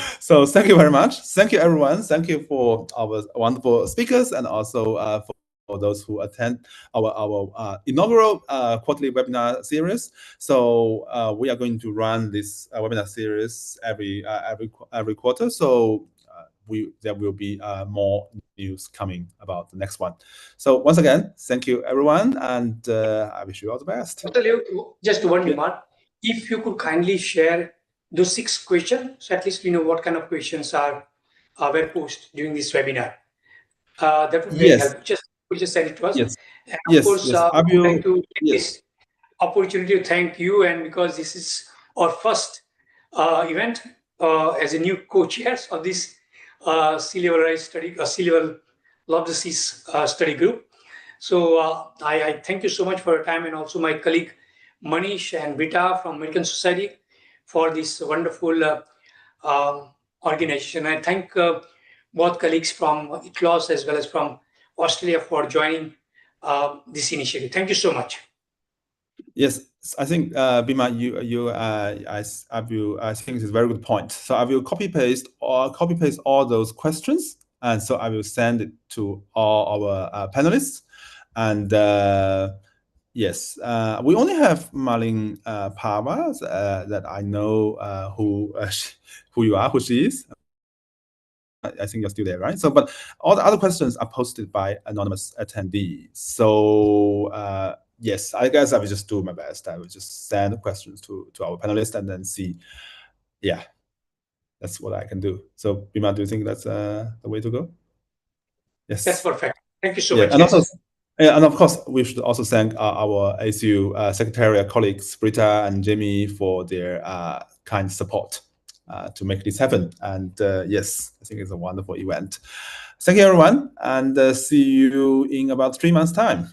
thank you very much. Thank you, everyone. Thank you for our wonderful speakers, and also for those who attend our inaugural quarterly webinar series. So we are going to run this webinar series every quarter. So there will be more news coming about the next one. So once again, thank you, everyone, and I wish you all the best. Dr. Liu, just one remark. If you could kindly share those 6 questions, so at least we know what kind of questions were posted during this webinar. That would be very helpful. Just send it to us. Yes. And of course, I will. I'd like to take this opportunity to thank you, and because this is our first event as a new co-chairs of this sea level rise study, sea level law of the seas study group. So I thank you so much for your time, and also my colleague Manish and Vita from American Society for this wonderful organization. I thank both colleagues from UNCLOS as well as from Australia for joining this initiative. Thank you so much. Yes, I think Bima, I think it's a very good point. So I will copy paste all those questions, and so I will send it to all our panelists. And yes, we only have Malin Parva that I know who you are, who she is. I think you're still there, right? So, but all the other questions are posted by anonymous attendees. So yes, I guess I will just do my best. I will just send the questions to our panelists and then see. Yeah, that's what I can do. So Bima, do you think that's the way to go? Yes. That's perfect. Thank you so much. And also, and of course, we should also thank our ACU secretariat colleagues, Britta and Jamie, for their kind support to make this happen. And yes, I think it's a wonderful event. Thank you, everyone, and see you in about 3 months' time.